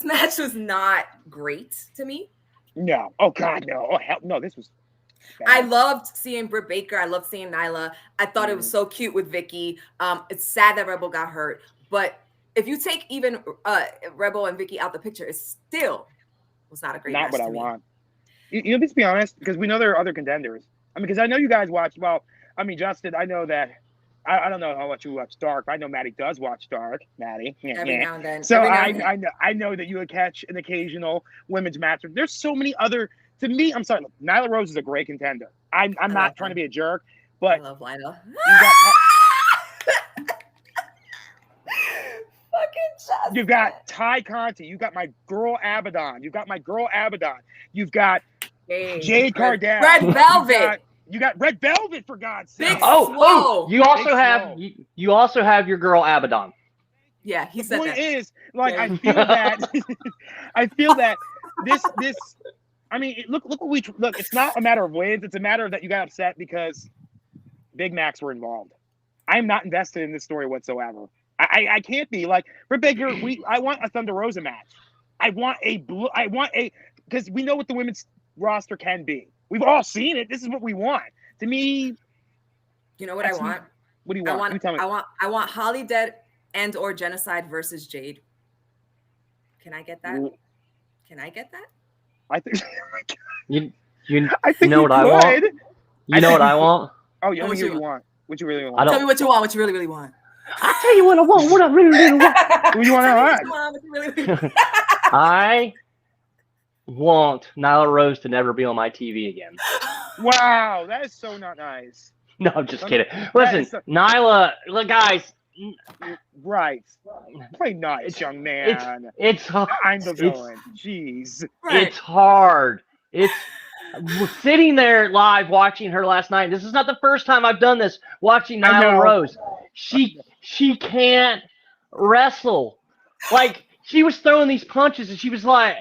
[SPEAKER 1] match was not great to me.
[SPEAKER 2] No. Oh, God, no. Oh, hell no. This was bad.
[SPEAKER 1] I loved seeing Britt Baker. I loved seeing Nyla. I thought it was so cute with Vicky. It's sad that Rebel got hurt. But if you take even Rebel and Vicky out the picture, it still was not a great match.
[SPEAKER 2] Not what I want. Let's be honest, because we know there are other contenders. I mean, because I know you guys watch. Well, I mean, Justin, I know that. I don't know how much you watch Dark. I know Maddie does watch Dark. Maddie,
[SPEAKER 1] every now and then.
[SPEAKER 2] So I know that you would catch an occasional women's match. There's so many other. To me, I'm sorry. Look, Nyla Rose is a great contender. I'm not trying to be a jerk, but
[SPEAKER 1] I love Nyla.
[SPEAKER 2] You've got Ty Conti. You've got my girl Abaddon. You've got You've got Jade Cargill.
[SPEAKER 1] Red Velvet.
[SPEAKER 2] You got Red Velvet, for God's sake.
[SPEAKER 3] You also have your girl Abaddon.
[SPEAKER 1] Yeah, he said that.
[SPEAKER 2] The point is, like, I feel that this. I mean, look what we look. It's not a matter of wins. It's a matter of that you got upset because Big Macs were involved. I'm not invested in this story whatsoever. I can't be like for Baker. I want a Thunder Rosa match. I want because we know what the women's roster can be. We've all seen it. This is what we want. To me,
[SPEAKER 1] you know what I want?
[SPEAKER 2] What do you want?
[SPEAKER 1] I want Holly Dead and or Genocide versus Jade. Can I get that?
[SPEAKER 3] I think you know what I want. You know what I want.
[SPEAKER 2] Oh, you know what you want. What you really want.
[SPEAKER 1] Tell me what you want. What you really want.
[SPEAKER 3] I tell you what I want. What I really want.
[SPEAKER 2] What do you want to
[SPEAKER 3] I want Nyla Rose to never be on my TV again.
[SPEAKER 2] Wow, that is so not nice.
[SPEAKER 3] No, I'm just kidding. Listen, Nyla, look, guys.
[SPEAKER 2] Right. Play nice, young man.
[SPEAKER 3] It's hard.
[SPEAKER 2] I'm the villain. Jeez.
[SPEAKER 1] Right.
[SPEAKER 3] It's hard. It's sitting there live watching her last night. This is not the first time I've done this. Watching Nyla Rose, she can't wrestle. Like she was throwing these punches, and she was like,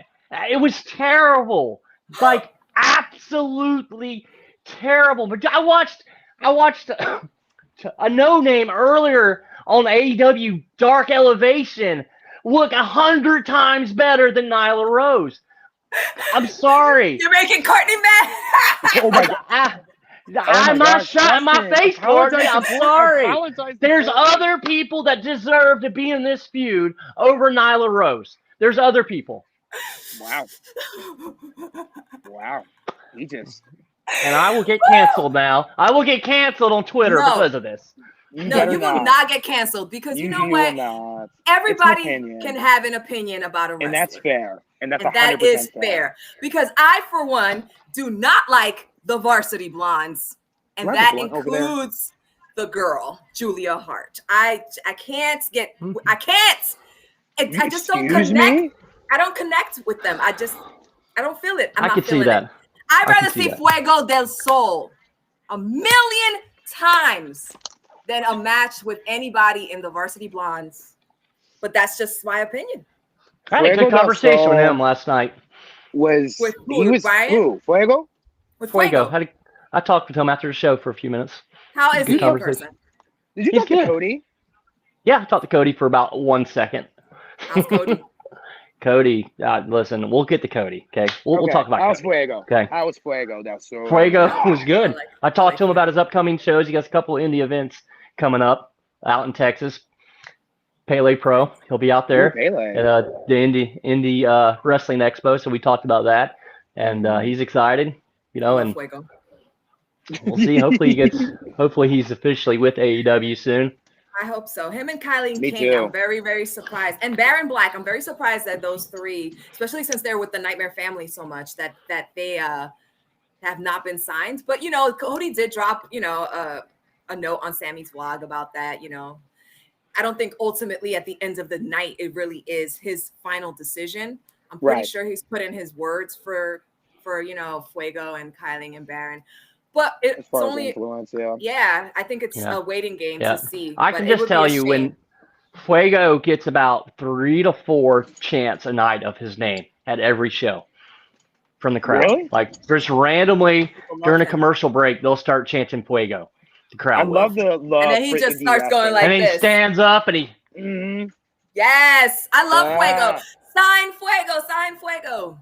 [SPEAKER 3] it was terrible. Like absolutely terrible. But I watched a no-name earlier on AEW Dark Elevation look 100 times better than Nyla Rose. I'm sorry.
[SPEAKER 1] You're making Courtney mad.
[SPEAKER 2] Oh my God.
[SPEAKER 3] I'm not shot in my face, Courtney. I'm sorry. There's other people that deserve to be in this feud over Nyla Rose. There's other people.
[SPEAKER 2] Wow. Wow. He just.
[SPEAKER 3] And I will get canceled now. I will get canceled on Twitter because of this.
[SPEAKER 1] No, you will not get canceled because you know what? Everybody can have an opinion about a wrestler.
[SPEAKER 2] And that's fair. And that's 100%
[SPEAKER 1] that is fair. Because I, for one, do not like the Varsity Blondes. And that includes the girl, Julia Hart. I can't. I just don't connect. I don't connect with them. I don't feel it. I'm not feeling it. I'd rather see Fuego del Sol 1,000,000 times than a match with anybody in the Varsity Blondes. But that's just my opinion.
[SPEAKER 3] I had a good conversation with him last night.
[SPEAKER 1] With
[SPEAKER 2] who? Fuego?
[SPEAKER 1] With Fuego.
[SPEAKER 3] I talked with him after the show for a few minutes.
[SPEAKER 1] How is he in person?
[SPEAKER 2] Did you talk to Cody?
[SPEAKER 3] Yeah, I talked to Cody for about 1 second.
[SPEAKER 1] How's Cody?
[SPEAKER 3] Cody, listen, we'll get to Cody, okay? We'll talk about
[SPEAKER 2] How's
[SPEAKER 3] Cody.
[SPEAKER 2] Fuego?
[SPEAKER 3] Okay.
[SPEAKER 2] How was Fuego?
[SPEAKER 3] Fuego was good. I talked to him about his upcoming shows. He got a couple of indie events coming up out in Texas. Pele Pro, he'll be out there at the indie wrestling expo. So we talked about that, and he's excited, and
[SPEAKER 1] Fuego.
[SPEAKER 3] We'll see. Hopefully he's officially with AEW soon.
[SPEAKER 1] I hope so. Him and Kylie
[SPEAKER 2] Me
[SPEAKER 1] King,
[SPEAKER 2] too.
[SPEAKER 1] I'm very, very surprised. And Baron Black, I'm very surprised that those three, especially since they're with the Nightmare family so much, that they have not been signed. But, Cody did drop, a note on Sammy's vlog about that, I don't think ultimately at the end of the night, it really is his final decision. I'm pretty sure he's put in his words for Fuego and Kylie and Baron. But it's only
[SPEAKER 2] influence,
[SPEAKER 1] I think it's a waiting game to see.
[SPEAKER 3] I can just tell you when Fuego gets about 3 to 4 chants a night of his name at every show from the crowd.
[SPEAKER 2] Really?
[SPEAKER 3] Like just randomly during a commercial break, they'll start chanting Fuego. The crowd.
[SPEAKER 2] I love the love.
[SPEAKER 1] And then he just starts going like
[SPEAKER 3] this. And he stands up and he.
[SPEAKER 2] Mm-hmm.
[SPEAKER 1] Yes, I love Fuego. Sign Fuego. Sign Fuego.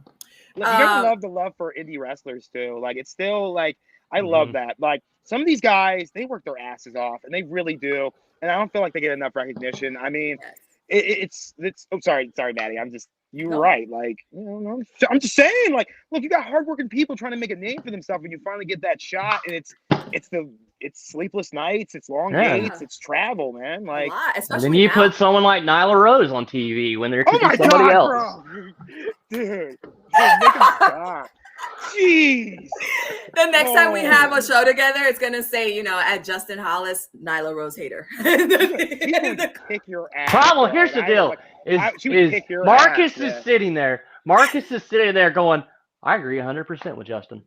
[SPEAKER 2] You gotta love the love for indie wrestlers too. Like it's still like. I love that. Like some of these guys, they work their asses off, and they really do. And I don't feel like they get enough recognition. I mean, it's. Oh, sorry, Maddie. You're right. Like, I'm just saying. Like, look, you got hardworking people trying to make a name for themselves, and you finally get that shot, and it's sleepless nights, it's long dates, it's travel, man. Like,
[SPEAKER 3] and then you put someone like Nyla Rose on TV when there could be somebody else.
[SPEAKER 2] Bro. Dude, make them stop. Jeez.
[SPEAKER 1] The next time we have a show together, it's gonna say, at Justin Hollis, Nyla Rose hater.
[SPEAKER 2] Kick your ass.
[SPEAKER 3] Problem. Here's the deal: Marcus is sitting there. Marcus is sitting there going, "I agree 100% with Justin."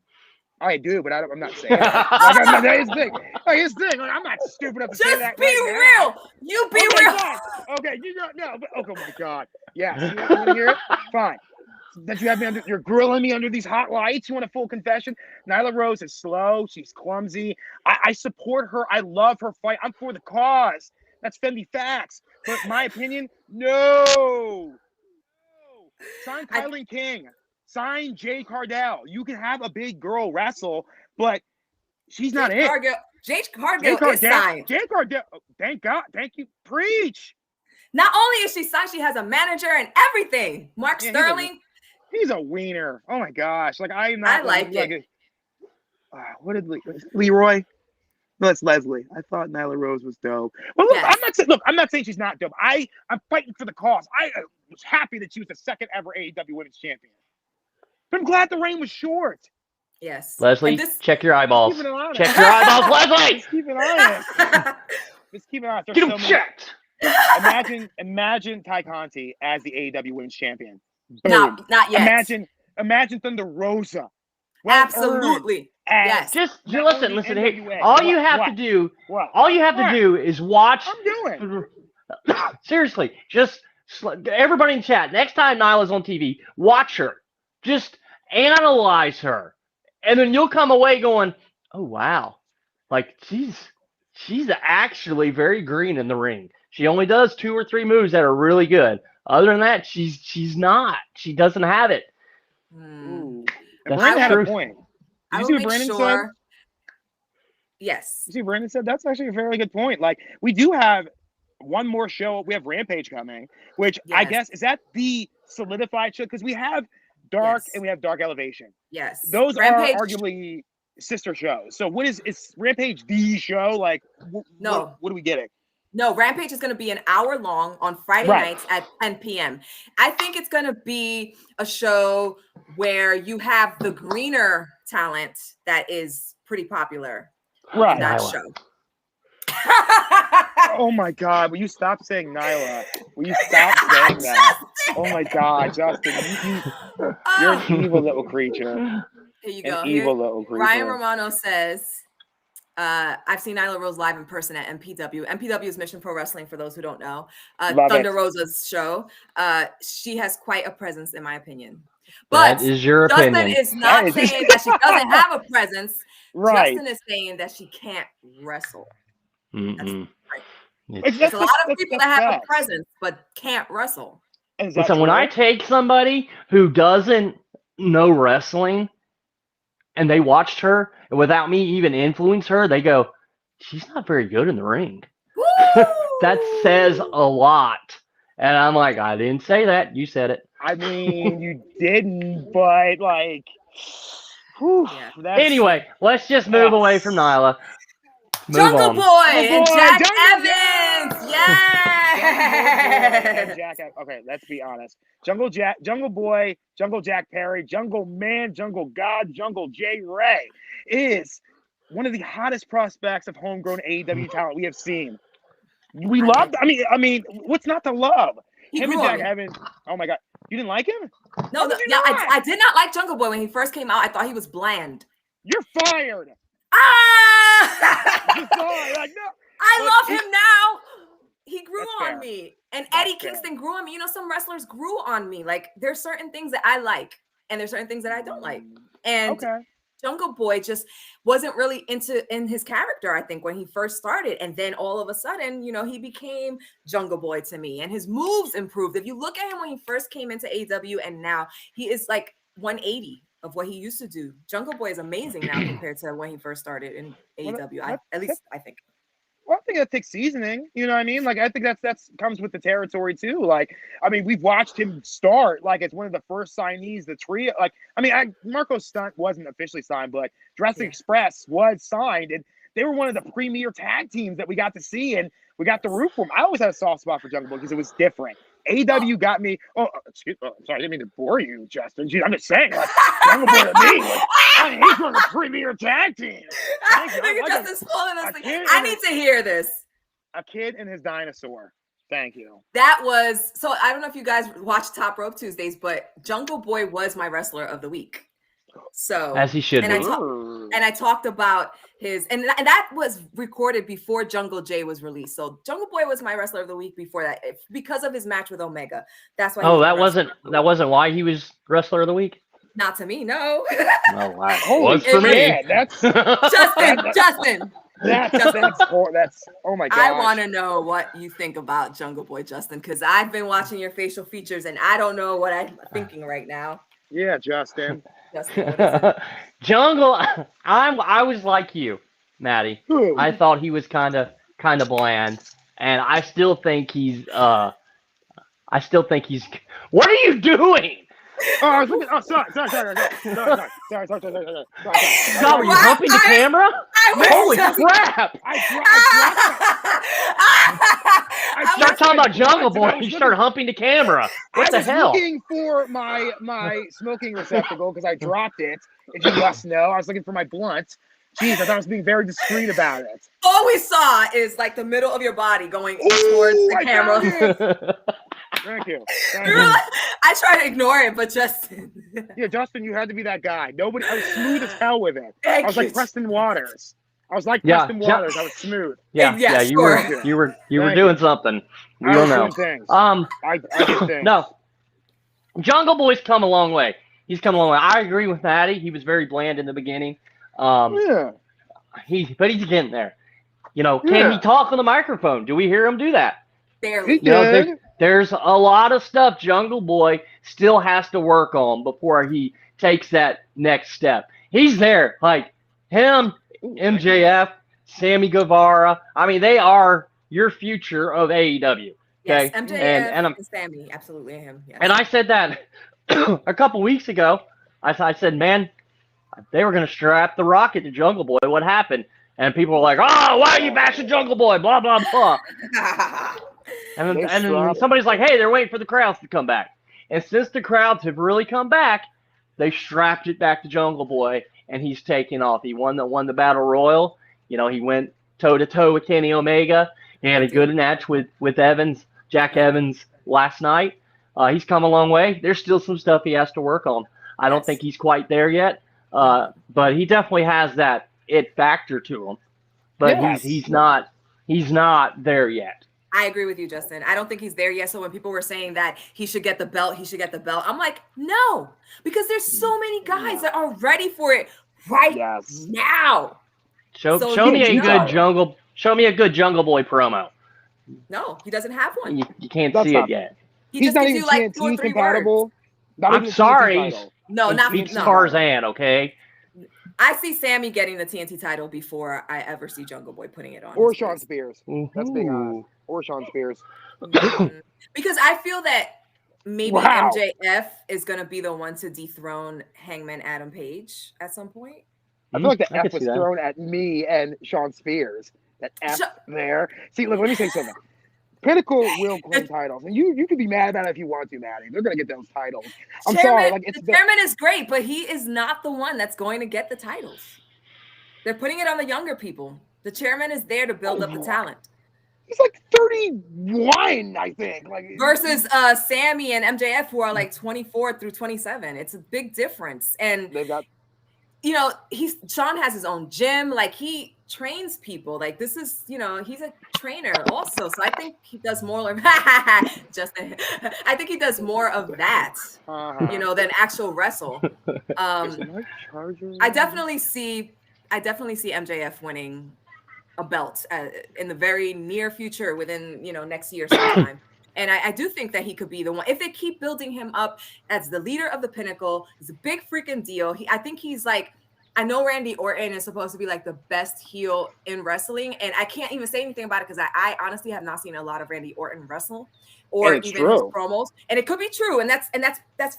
[SPEAKER 2] I do, but I'm not saying that. Here's the thing. Here's the thing. Like, I'm not stupid enough to say that.
[SPEAKER 1] Just be real. You be real.
[SPEAKER 2] Okay, oh my God. Yeah. You want to hear it? Fine. That you have me you're grilling me under these hot lights. You want a full confession? Nyla Rose is slow. She's clumsy. I support her. I love her fight. I'm for the cause. That's Fendi facts. But my opinion, no. Sign Kylie King. Sign Jay Cardell. You can have a big girl wrestle, but she's not it.
[SPEAKER 1] Jay Cardell is signed.
[SPEAKER 2] Jay Cardell. Oh, thank God. Thank you. Preach.
[SPEAKER 1] Not only is she signed, she has a manager and everything. Mark Sterling.
[SPEAKER 2] He's a wiener. Oh my gosh! Like I'm not.
[SPEAKER 1] I like it.
[SPEAKER 2] What did Leroy? That's Leslie. I thought Nyla Rose was dope. Well, look,
[SPEAKER 1] Yes.
[SPEAKER 2] I'm not saying she's not dope. I'm fighting for the cause. I was happy that she was the second ever AEW Women's Champion. But I'm glad the reign was short.
[SPEAKER 1] Yes.
[SPEAKER 3] Leslie, check your eyeballs.
[SPEAKER 2] Keep an eye on it.
[SPEAKER 3] Check your eyeballs, Leslie.
[SPEAKER 2] Just keep an eye on it. Just keep an eye on it.
[SPEAKER 3] Get them checked.
[SPEAKER 2] Imagine Ty Conti as the AEW Women's Champion.
[SPEAKER 1] No,
[SPEAKER 2] Boom.
[SPEAKER 1] not yet.
[SPEAKER 2] Imagine Thunder Rosa.
[SPEAKER 1] Absolutely.
[SPEAKER 2] Yes.
[SPEAKER 3] Just listen. Hey, all you have to do is watch.
[SPEAKER 2] I'm doing.
[SPEAKER 3] Seriously, just everybody in chat. Next time Nyla's on TV, watch her. Just analyze her, and then you'll come away going, "Oh wow, like she's actually very green in the ring. She only does 2 or 3 moves that are really good. Other than that, she's not. She doesn't have it."
[SPEAKER 2] Ooh.
[SPEAKER 3] That's
[SPEAKER 2] Brandon had
[SPEAKER 3] true.
[SPEAKER 2] a point. Did
[SPEAKER 1] I
[SPEAKER 2] you
[SPEAKER 1] will
[SPEAKER 2] see what
[SPEAKER 1] make
[SPEAKER 2] Brandon
[SPEAKER 1] sure.
[SPEAKER 2] said?
[SPEAKER 1] Yes.
[SPEAKER 2] You see, Brandon said that's actually a fairly good point. Like, we do have one more show. We have Rampage coming, which I guess is that the solidified show because we have Dark and we have Dark Elevation.
[SPEAKER 1] Yes.
[SPEAKER 2] Those
[SPEAKER 1] Rampage,
[SPEAKER 2] are arguably sister shows. So, what is Rampage the show? Like,
[SPEAKER 1] No.
[SPEAKER 2] what are we getting?
[SPEAKER 1] No, Rampage is going to be an hour long on Friday nights at 10 p.m. I think it's going to be a show where you have the greener talent that is pretty popular in that show.
[SPEAKER 2] Oh my God! Will you stop saying Nyla? Will you stop saying that? Oh my God, Justin, you're an evil little creature.
[SPEAKER 1] Here you go.
[SPEAKER 2] Evil little creature.
[SPEAKER 1] Ryan Romano says, I've seen Nyla Rose live in person at MPW. MPW is Mission Pro Wrestling, for those who don't know. Thunder Rosa's show. She has quite a presence, in my opinion. But
[SPEAKER 3] that is your
[SPEAKER 1] Justin
[SPEAKER 3] opinion.
[SPEAKER 1] is not saying that she doesn't have a presence.
[SPEAKER 2] Right.
[SPEAKER 1] Justin is saying that she can't wrestle.
[SPEAKER 3] There's
[SPEAKER 1] a lot of people that have a presence but can't wrestle.
[SPEAKER 3] Listen, when I take somebody who doesn't know wrestling and they watched her and without me even influence her, they go, she's not very good in the ring. That says a lot. And I'm like, I didn't say that. You said it.
[SPEAKER 2] I mean, you didn't, but like,
[SPEAKER 3] anyway, let's just move away from Nyla.
[SPEAKER 1] Jungle Boy and Jack Evans. Yeah.
[SPEAKER 2] Okay, let's be honest. Jungle Boy, Jungle Jack Perry, Jungle Man, Jungle God, Jungle J Ray is one of the hottest prospects of homegrown AEW talent we have seen. We loved. I mean, what's not to love? Him and Jack Evans. Oh my God, you didn't like him?
[SPEAKER 1] No, I did not like Jungle Boy when he first came out. I thought he was bland.
[SPEAKER 2] You're fired.
[SPEAKER 1] I love him now. He grew on me. And Eddie Kingston grew on me. You know, some wrestlers grew on me. Like, there's certain things that I like, and there's certain things that I don't like. And Jungle Boy just wasn't really in his character, I think, when he first started. And then all of a sudden, you know, he became Jungle Boy to me. And his moves improved. If you look at him when he first came into AEW and now, he is like 180 of what he used to do. Jungle Boy is amazing now compared to when he first started in AEW. At least I think.
[SPEAKER 2] Well, I think that takes seasoning. You know what I mean? Like, I think that's comes with the territory too. Like, I mean, we've watched him start like as one of the first signees. The trio, like, I mean, Marco Stunt wasn't officially signed, but Jurassic Express was signed, and they were one of the premier tag teams that we got to see, and we got the root for them. I always had a soft spot for Jungle Boy because it was different. AEW got me. Oh, excuse me. Sorry, I didn't mean to bore you, Justin. Jeez, I'm just saying, like, Jungle Boy to me, like, he's one of the premier tag teams.
[SPEAKER 1] Justin's spoiling us. I need to hear this.
[SPEAKER 2] A kid and his dinosaur. Thank you.
[SPEAKER 1] That was so. I don't know if you guys watch Top Rope Tuesdays, but Jungle Boy was my wrestler of the week. So
[SPEAKER 3] as he should be.
[SPEAKER 1] And I talked about his and that was recorded before Jungle J was released. So Jungle Boy was my wrestler of the week before that because of his match with Omega. That's why.
[SPEAKER 3] Oh, that wasn't why he was wrestler of the week.
[SPEAKER 1] Not to me, no.
[SPEAKER 3] Oh wow, was for me.
[SPEAKER 2] Yeah, that's
[SPEAKER 1] Justin.
[SPEAKER 2] That's oh my god.
[SPEAKER 1] I want to know what you think about Jungle Boy, Justin, because I've been watching your facial features and I don't know what I'm thinking right now.
[SPEAKER 2] Yeah, Justin.
[SPEAKER 3] Jungle, I was like you, Maddie. I thought he was kind of bland, and I still think he's. What are you doing?
[SPEAKER 2] Oh, I was looking. Oh, sorry.
[SPEAKER 3] God, were you humping the camera?
[SPEAKER 1] I
[SPEAKER 3] Holy crap!
[SPEAKER 2] I
[SPEAKER 3] Start talking about Jungle Boy. You start humping the camera. What the hell?
[SPEAKER 2] I was looking for my smoking receptacle because I dropped it. As you must know, I was looking for my blunt. Jeez, I thought I was being very discreet about it.
[SPEAKER 1] All we saw is like the middle of your body going towards the camera.
[SPEAKER 2] Thank you.
[SPEAKER 1] I tried to ignore it, but Justin.
[SPEAKER 2] Yeah, Justin, you had to be that guy. Nobody. I was smooth as hell with it.
[SPEAKER 1] Thank
[SPEAKER 2] I was
[SPEAKER 1] you.
[SPEAKER 2] like Preston Waters. I was smooth.
[SPEAKER 1] Yeah,
[SPEAKER 3] you
[SPEAKER 1] sure.
[SPEAKER 3] were doing something. We don't know.
[SPEAKER 2] I did things.
[SPEAKER 3] No, Jungle Boy's come a long way. He's come a long way. I agree with Maddie. He was very bland in the beginning.
[SPEAKER 2] Yeah.
[SPEAKER 3] But he's getting there. You know, can he talk on the microphone? Do we hear him do that?
[SPEAKER 1] Barely.
[SPEAKER 2] He did.
[SPEAKER 3] There's a lot of stuff Jungle Boy still has to work on before he takes that next step. He's there. Like him, MJF, Sammy Guevara. I mean, they are your future of AEW. Okay?
[SPEAKER 1] Yes, MJF
[SPEAKER 3] and
[SPEAKER 1] Sammy, absolutely him. Yes.
[SPEAKER 3] And I said that a couple weeks ago. I said, man, they were going to strap the rocket to Jungle Boy. What happened? And people were like, oh, why are you bashing Jungle Boy? Blah, blah, blah. And then somebody's like, hey, they're waiting for the crowds to come back. And since the crowds have really come back, they strapped it back to Jungle Boy, and he's taking off. He won the Battle Royal. You know, he went toe-to-toe with Kenny Omega. He had a good match with Jack Evans last night. He's come a long way. There's still some stuff he has to work on. I don't think he's quite there yet, but he definitely has that it factor to him. But he's not there yet.
[SPEAKER 1] I agree with you, Justin. I don't think he's there yet. So when people were saying that he should get the belt, I'm like, no, because there's so many guys that are ready for it now.
[SPEAKER 3] Show me a good Jungle Boy promo.
[SPEAKER 1] No, he doesn't have one.
[SPEAKER 3] You can't see it yet.
[SPEAKER 1] He's not even like 2 or 3 compatible.
[SPEAKER 3] I'm sorry.
[SPEAKER 1] No, not
[SPEAKER 3] beats Tarzan. Okay.
[SPEAKER 1] I see Sammy getting the TNT title before I ever see Jungle Boy putting it on.
[SPEAKER 2] Or Sean Spears. That's being honest. Or Sean Spears.
[SPEAKER 1] Because I feel that maybe MJF is going to be the one to dethrone Hangman Adam Page at some point.
[SPEAKER 2] I feel like the F was thrown at me and Sean Spears. That F there. See, look, let me say something. Pinnacle will claim titles, and you can be mad about it if you want to, Maddie. They're going to get those titles. I'm sorry. Like,
[SPEAKER 1] the chairman is great, but he is not the one that's going to get the titles. They're putting it on the younger people. The chairman is there to build up the talent.
[SPEAKER 2] He's like 31, I think. Like
[SPEAKER 1] versus Sammy and MJF, who are like 24 through 27. It's a big difference. And
[SPEAKER 2] they've got,
[SPEAKER 1] you know, Sean has his own gym. Like he trains people. Like this is, you know, he's a trainer also. So I think he does more of Justin. I think he does more of that, you know, than actual wrestle. I definitely see MJF winning a belt in the very near future, within, you know, next year sometime. And I do think that he could be the one if they keep building him up as the leader of the Pinnacle. He's a big freaking deal. I think he's like, I know Randy Orton is supposed to be like the best heel in wrestling, and I can't even say anything about it because I honestly have not seen a lot of Randy Orton wrestle or even his promos. And it could be true, and that's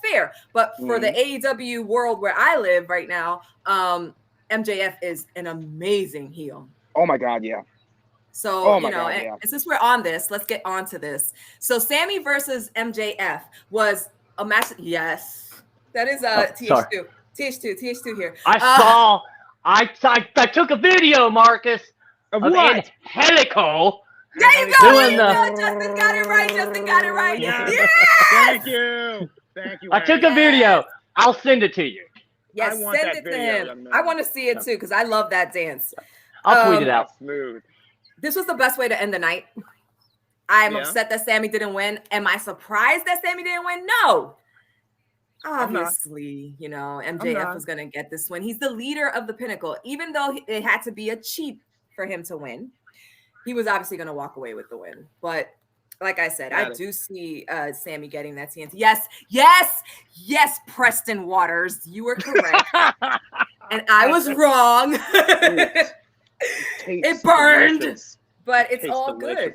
[SPEAKER 1] fair. But for the AEW world where I live right now, MJF is an amazing heel.
[SPEAKER 2] Oh my God, yeah.
[SPEAKER 1] So, and since we're on this, let's get on to this. So Sammy versus MJF was a match. Yes, that is TH2. TH2 here.
[SPEAKER 3] I took a video, Marcus, of Angelico.
[SPEAKER 1] There you go. Justin got it right. Yes.
[SPEAKER 2] Thank you.
[SPEAKER 3] I took a video. I'll send it to you.
[SPEAKER 1] Yes, send it to him. I want to see it too because I love that dance.
[SPEAKER 3] I'll tweet it out.
[SPEAKER 2] Smooth.
[SPEAKER 1] This was the best way to end the night. I'm upset that Sammy didn't win. Am I surprised that Sammy didn't win? No. Obviously, you know, MJF was going to get this win. He's the leader of the Pinnacle. Even though it had to be a cheat for him to win, he was obviously going to walk away with the win. But like I said, I do see Sammy getting that TNT. Yes, Preston Waters. You were correct. And I was wrong. It burned, delicious. But it's all good.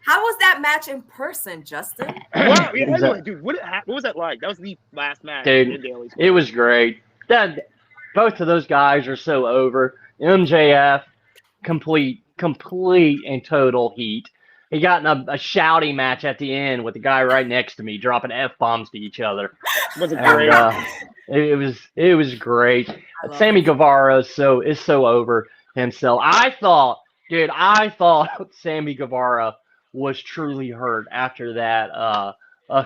[SPEAKER 1] How was that match in person, Justin?
[SPEAKER 2] Dude, what was that like? That was the last match.
[SPEAKER 3] Dude, it was great. Both of those guys are so over. MJF, complete and total heat. He got in a shouting match at the end with the guy right next to me, dropping F-bombs to each other.
[SPEAKER 2] Was it
[SPEAKER 3] And,
[SPEAKER 2] great?
[SPEAKER 3] it was great.
[SPEAKER 1] love
[SPEAKER 3] Sammy
[SPEAKER 1] it.
[SPEAKER 3] Guevara is so over himself. I thought Sammy Guevara was truly hurt after that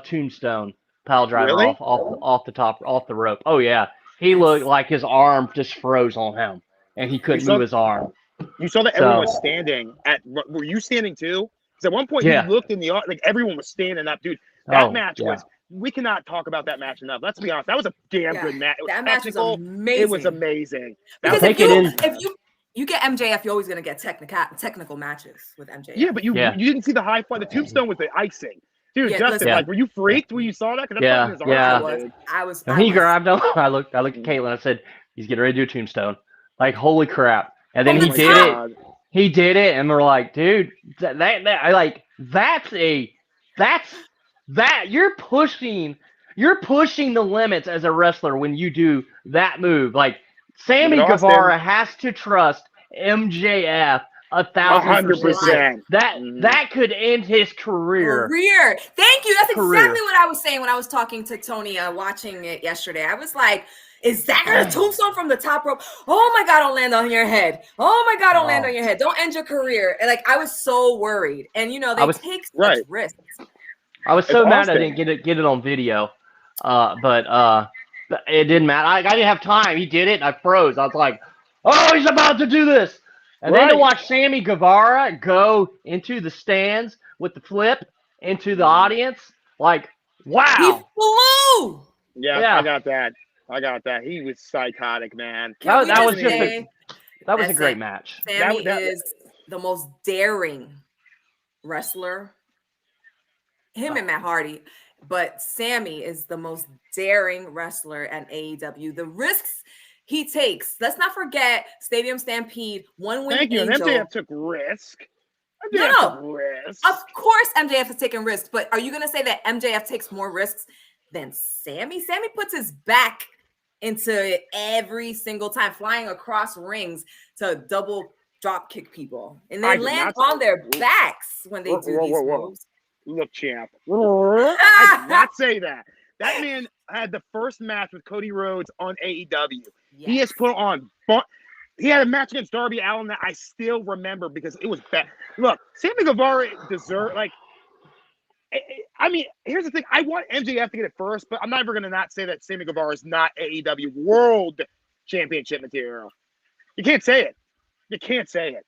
[SPEAKER 3] tombstone pile driver
[SPEAKER 2] Really?
[SPEAKER 3] off the rope. Oh yeah, he looked like his arm just froze on him, and he couldn't
[SPEAKER 2] saw-
[SPEAKER 3] move his arm.
[SPEAKER 2] You saw that
[SPEAKER 3] So-
[SPEAKER 2] everyone was standing at. Were you standing too? Because at one point
[SPEAKER 3] Yeah.
[SPEAKER 2] you looked in the like everyone was standing up, dude. That
[SPEAKER 3] Oh,
[SPEAKER 2] match
[SPEAKER 3] yeah.
[SPEAKER 2] was. We cannot talk about that match enough. Let's be honest. That was a damn
[SPEAKER 1] Yeah,
[SPEAKER 2] good match. It was
[SPEAKER 1] that match was
[SPEAKER 2] technical.
[SPEAKER 1] amazing.
[SPEAKER 2] It was amazing. That
[SPEAKER 1] Because
[SPEAKER 2] was
[SPEAKER 1] if you get MJF, you're always gonna get technical matches with MJF.
[SPEAKER 2] yeah, but you didn't see the high fly. The tombstone was the icing, dude.
[SPEAKER 1] Yeah,
[SPEAKER 2] Justin,
[SPEAKER 1] listen.
[SPEAKER 2] like, were you freaked when you saw that? Because
[SPEAKER 3] Yeah,
[SPEAKER 2] his arm,
[SPEAKER 3] yeah.
[SPEAKER 2] dude.
[SPEAKER 1] I was.
[SPEAKER 3] And he grabbed him. I looked at Caitlin. I said, "He's getting ready to do a tombstone." Like, holy crap! And then
[SPEAKER 1] From
[SPEAKER 3] he
[SPEAKER 1] the
[SPEAKER 3] did
[SPEAKER 1] top.
[SPEAKER 3] it. He did it, and we're like, "Dude, you're pushing the limits as a wrestler when you do that move." Like, Sammy
[SPEAKER 2] Look at Austin.
[SPEAKER 3] Guevara has to trust MJF 1,000%.
[SPEAKER 2] 100%.
[SPEAKER 3] That could end his career.
[SPEAKER 1] Thank you. That's
[SPEAKER 3] Career.
[SPEAKER 1] exactly what I was saying when I was talking to Tony, watching it yesterday. I was like, is that a tombstone from the top rope? Oh my God, don't land on your head. Oh my God, don't land on your head. Don't end your career. And like, I was so worried. And you know, they take such risks.
[SPEAKER 3] I was so
[SPEAKER 2] It's
[SPEAKER 3] mad I
[SPEAKER 2] Austin.
[SPEAKER 3] didn't get it on video. But it didn't matter. I didn't have time. He did it, and I froze. I was like, oh, he's about to do this. And then to watch Sammy Guevara go into the stands with the flip into the audience, like, wow.
[SPEAKER 1] He flew.
[SPEAKER 2] Yeah, I got that. He was psychotic, man.
[SPEAKER 3] That was a great match.
[SPEAKER 1] Sammy is the most daring wrestler. Him and Matt Hardy, but Sammy is the most daring wrestler at AEW. The risks he takes. Let's not forget Stadium Stampede, one win.
[SPEAKER 2] Thank you.
[SPEAKER 1] Angel.
[SPEAKER 2] And MJF took risk.
[SPEAKER 1] Took
[SPEAKER 2] risks.
[SPEAKER 1] Of course, MJF is taking risks, but are you going to say that MJF takes more risks than Sammy? Sammy puts his back into it every single time, flying across rings to double drop kick people, and they land on their backs when they do these moves.
[SPEAKER 2] Look, champ. I did not say that. That man had the first match with Cody Rhodes on AEW. Yes. He has put on. He had a match against Darby Allin that I still remember because it was bad. Look, Sammy Guevara deserved. Like, I mean, here's the thing. I want MJF to get it first, but I'm never going to not say that Sammy Guevara is not AEW World Championship material. You can't say it. You can't say it.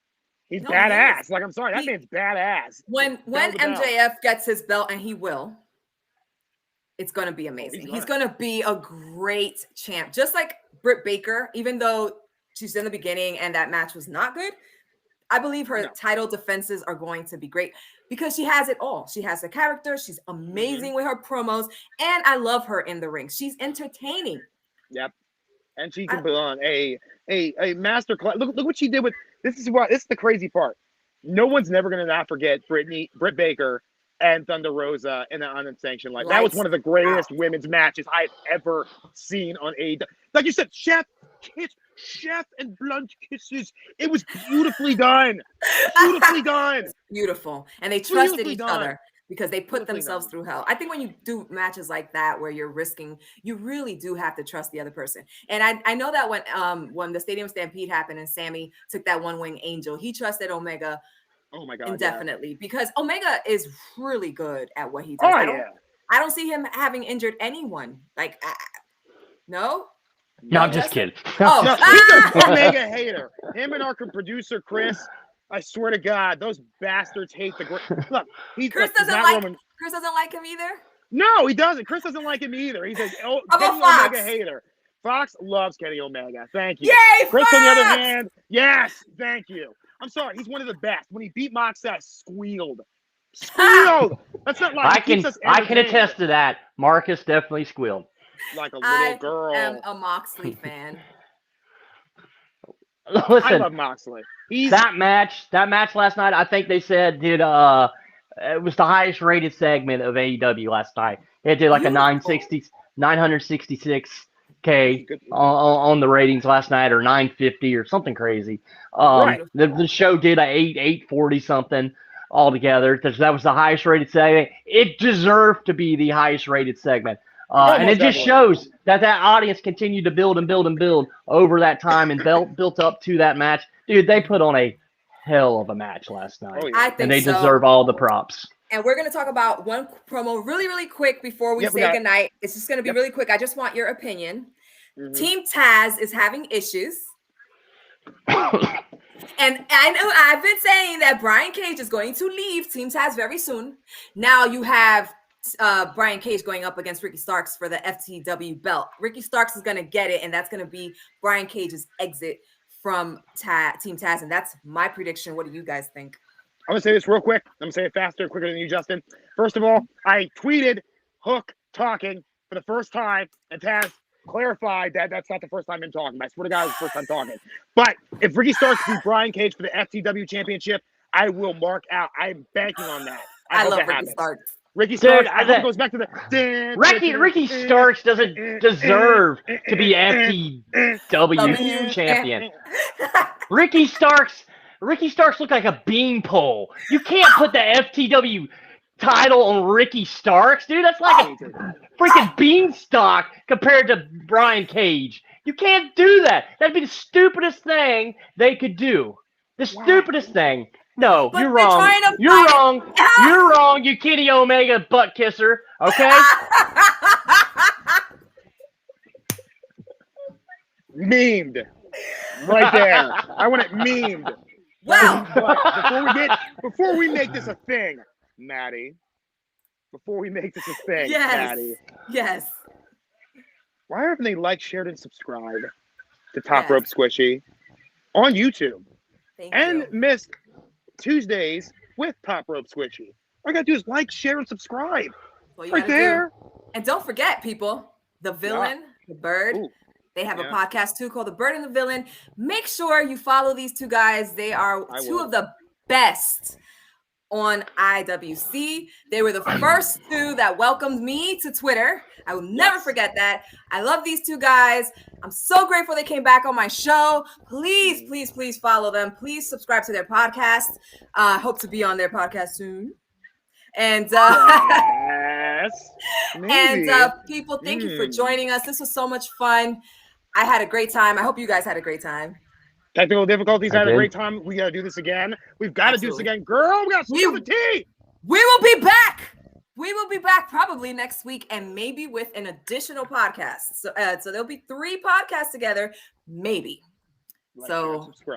[SPEAKER 2] He's badass. Like, I'm sorry, that man's badass.
[SPEAKER 1] When MJF gets his belt, and he will, it's going to be amazing. He's going to be a great champ. Just like Britt Baker, even though she's in the beginning and that match was not good, I believe her title defenses are going to be great because she has it all. She has the character. She's amazing with her promos, and I love her in the ring. She's entertaining.
[SPEAKER 2] Yep. And she can put on a master class. Look what she did with this is the crazy part. No one's never gonna not forget Britt Baker and Thunder Rosa in the unsanctioned life. That was one of the greatest women's matches I've ever seen on AEW. Like you said, chef and blunt kisses. It was beautifully done. Beautifully done.
[SPEAKER 1] Beautiful. And they trusted each other because they put themselves through hell. I think when you do matches like that where you're risking, you really do have to trust the other person. And I know that when the Stadium Stampede happened and Sammy took that one-wing angel, he trusted Omega indefinitely because Omega is really good at what he does. I don't see him having injured anyone. Like, no?
[SPEAKER 3] No, I'm just kidding.
[SPEAKER 2] He's an Omega hater. Him and our producer, Chris, I swear to God, those bastards hate the great. Look,
[SPEAKER 1] Chris doesn't like him either.
[SPEAKER 2] No, he doesn't. Chris doesn't like him either. He's a Kenny Omega hater. Fox loves Kenny Omega. Thank you.
[SPEAKER 1] Yay,
[SPEAKER 2] Chris,
[SPEAKER 1] Fox!
[SPEAKER 2] on the other hand, yes, thank you. I'm sorry, he's one of the best. When he beat Moxley, I squealed. That's not like
[SPEAKER 3] I can attest to that. Marcus definitely squealed.
[SPEAKER 2] Like a little girl.
[SPEAKER 1] I am a Moxley fan.
[SPEAKER 3] Listen,
[SPEAKER 2] I love Moxley.
[SPEAKER 3] That match last night, I think they said it was the highest rated segment of AEW last night. It did like a 966 on the ratings last night, or 950 or something crazy.
[SPEAKER 2] Right.
[SPEAKER 3] The show did a 840 something altogether. That was the highest rated segment. It deserved to be the highest rated segment. And it just shows that audience continued to build and build and build over that time and built up to that match. Dude, they put on a hell of a match last night.
[SPEAKER 2] Oh, yeah.
[SPEAKER 1] I think
[SPEAKER 3] and they
[SPEAKER 1] so.
[SPEAKER 3] deserve all the props.
[SPEAKER 1] And we're going to talk about one promo really, really quick before we say goodnight. It's just going to be really quick. I just want your opinion. Mm-hmm. Team Taz is having issues. And I know I've been saying that Brian Cage is going to leave Team Taz very soon. Now you have Brian Cage going up against Ricky Starks for the FTW belt. Ricky Starks is going to get it, and that's going to be Brian Cage's exit from Team Taz. And that's my prediction. What do you guys think?
[SPEAKER 2] I'm going to say this real quick. I'm going to say it faster, quicker than you, Justin. First of all, I tweeted Hook talking for the first time, and Taz clarified that that's not the first time him talking. I swear to God, it's the first time talking. But if Ricky Starks beat Brian Cage for the FTW championship, I will mark out. I'm banking on that. I love Ricky Starks. Ricky Starks, I hope it goes back to the...
[SPEAKER 3] Ricky Starks doesn't deserve to be FTW champion. Ricky Starks looked like a beanpole. You can't put the FTW title on Ricky Starks, dude. That's like a freaking beanstalk compared to Brian Cage. You can't do that. That'd be the stupidest thing they could do. The stupidest thing. No, you're wrong. You're wrong. You're wrong, you Kenny Omega butt kisser. Okay?
[SPEAKER 2] Memed. Right there. I want it memed.
[SPEAKER 1] Wow.
[SPEAKER 2] Before we make this a thing, Maddie. Maddie.
[SPEAKER 1] Yes.
[SPEAKER 2] Why haven't they liked, shared, and subscribed to Top Rope Squishy on YouTube?
[SPEAKER 1] Thank you.
[SPEAKER 2] Missed Tuesdays with Top Rope Squishy. All you gotta do is like, share, and subscribe. Right there.
[SPEAKER 1] And don't forget, people, the villain, the bird. Ooh. They have a podcast too called The Bird and the Villain. Make sure you follow these two guys. They are two of the best on IWC. They were the first two that welcomed me to Twitter. I will never forget that. I love these two guys. I'm so grateful they came back on my show. Please, please, please follow them. Please subscribe to their podcast. I hope to be on their podcast soon. And people, thank you for joining us. This was so much fun. I had a great time. I hope you guys had a great time.
[SPEAKER 2] Technical difficulties. I had a great time. We got to do this again. We've got to do this again. Girl, we got to spill the tea.
[SPEAKER 1] We will be back. We will be back probably next week, and maybe with an additional podcast. So there'll be 3 podcasts together, maybe. Like,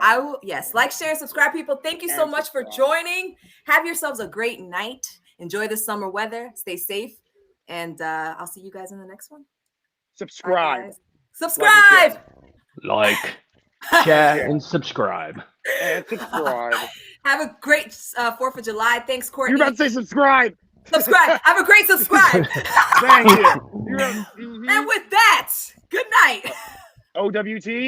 [SPEAKER 1] I will, like, share, subscribe, people. Thank you so much for joining. Have yourselves a great night. Enjoy the summer weather. Stay safe. And I'll see you guys in the next one.
[SPEAKER 2] Subscribe.
[SPEAKER 1] Bye, subscribe.
[SPEAKER 3] Like, share, and subscribe.
[SPEAKER 2] And subscribe.
[SPEAKER 1] Have a great 4th of July. Thanks, Courtney.
[SPEAKER 2] You're about to say subscribe.
[SPEAKER 1] Subscribe. Have a great subscribe.
[SPEAKER 2] Thank you.
[SPEAKER 1] And with that, good night.
[SPEAKER 2] OWT.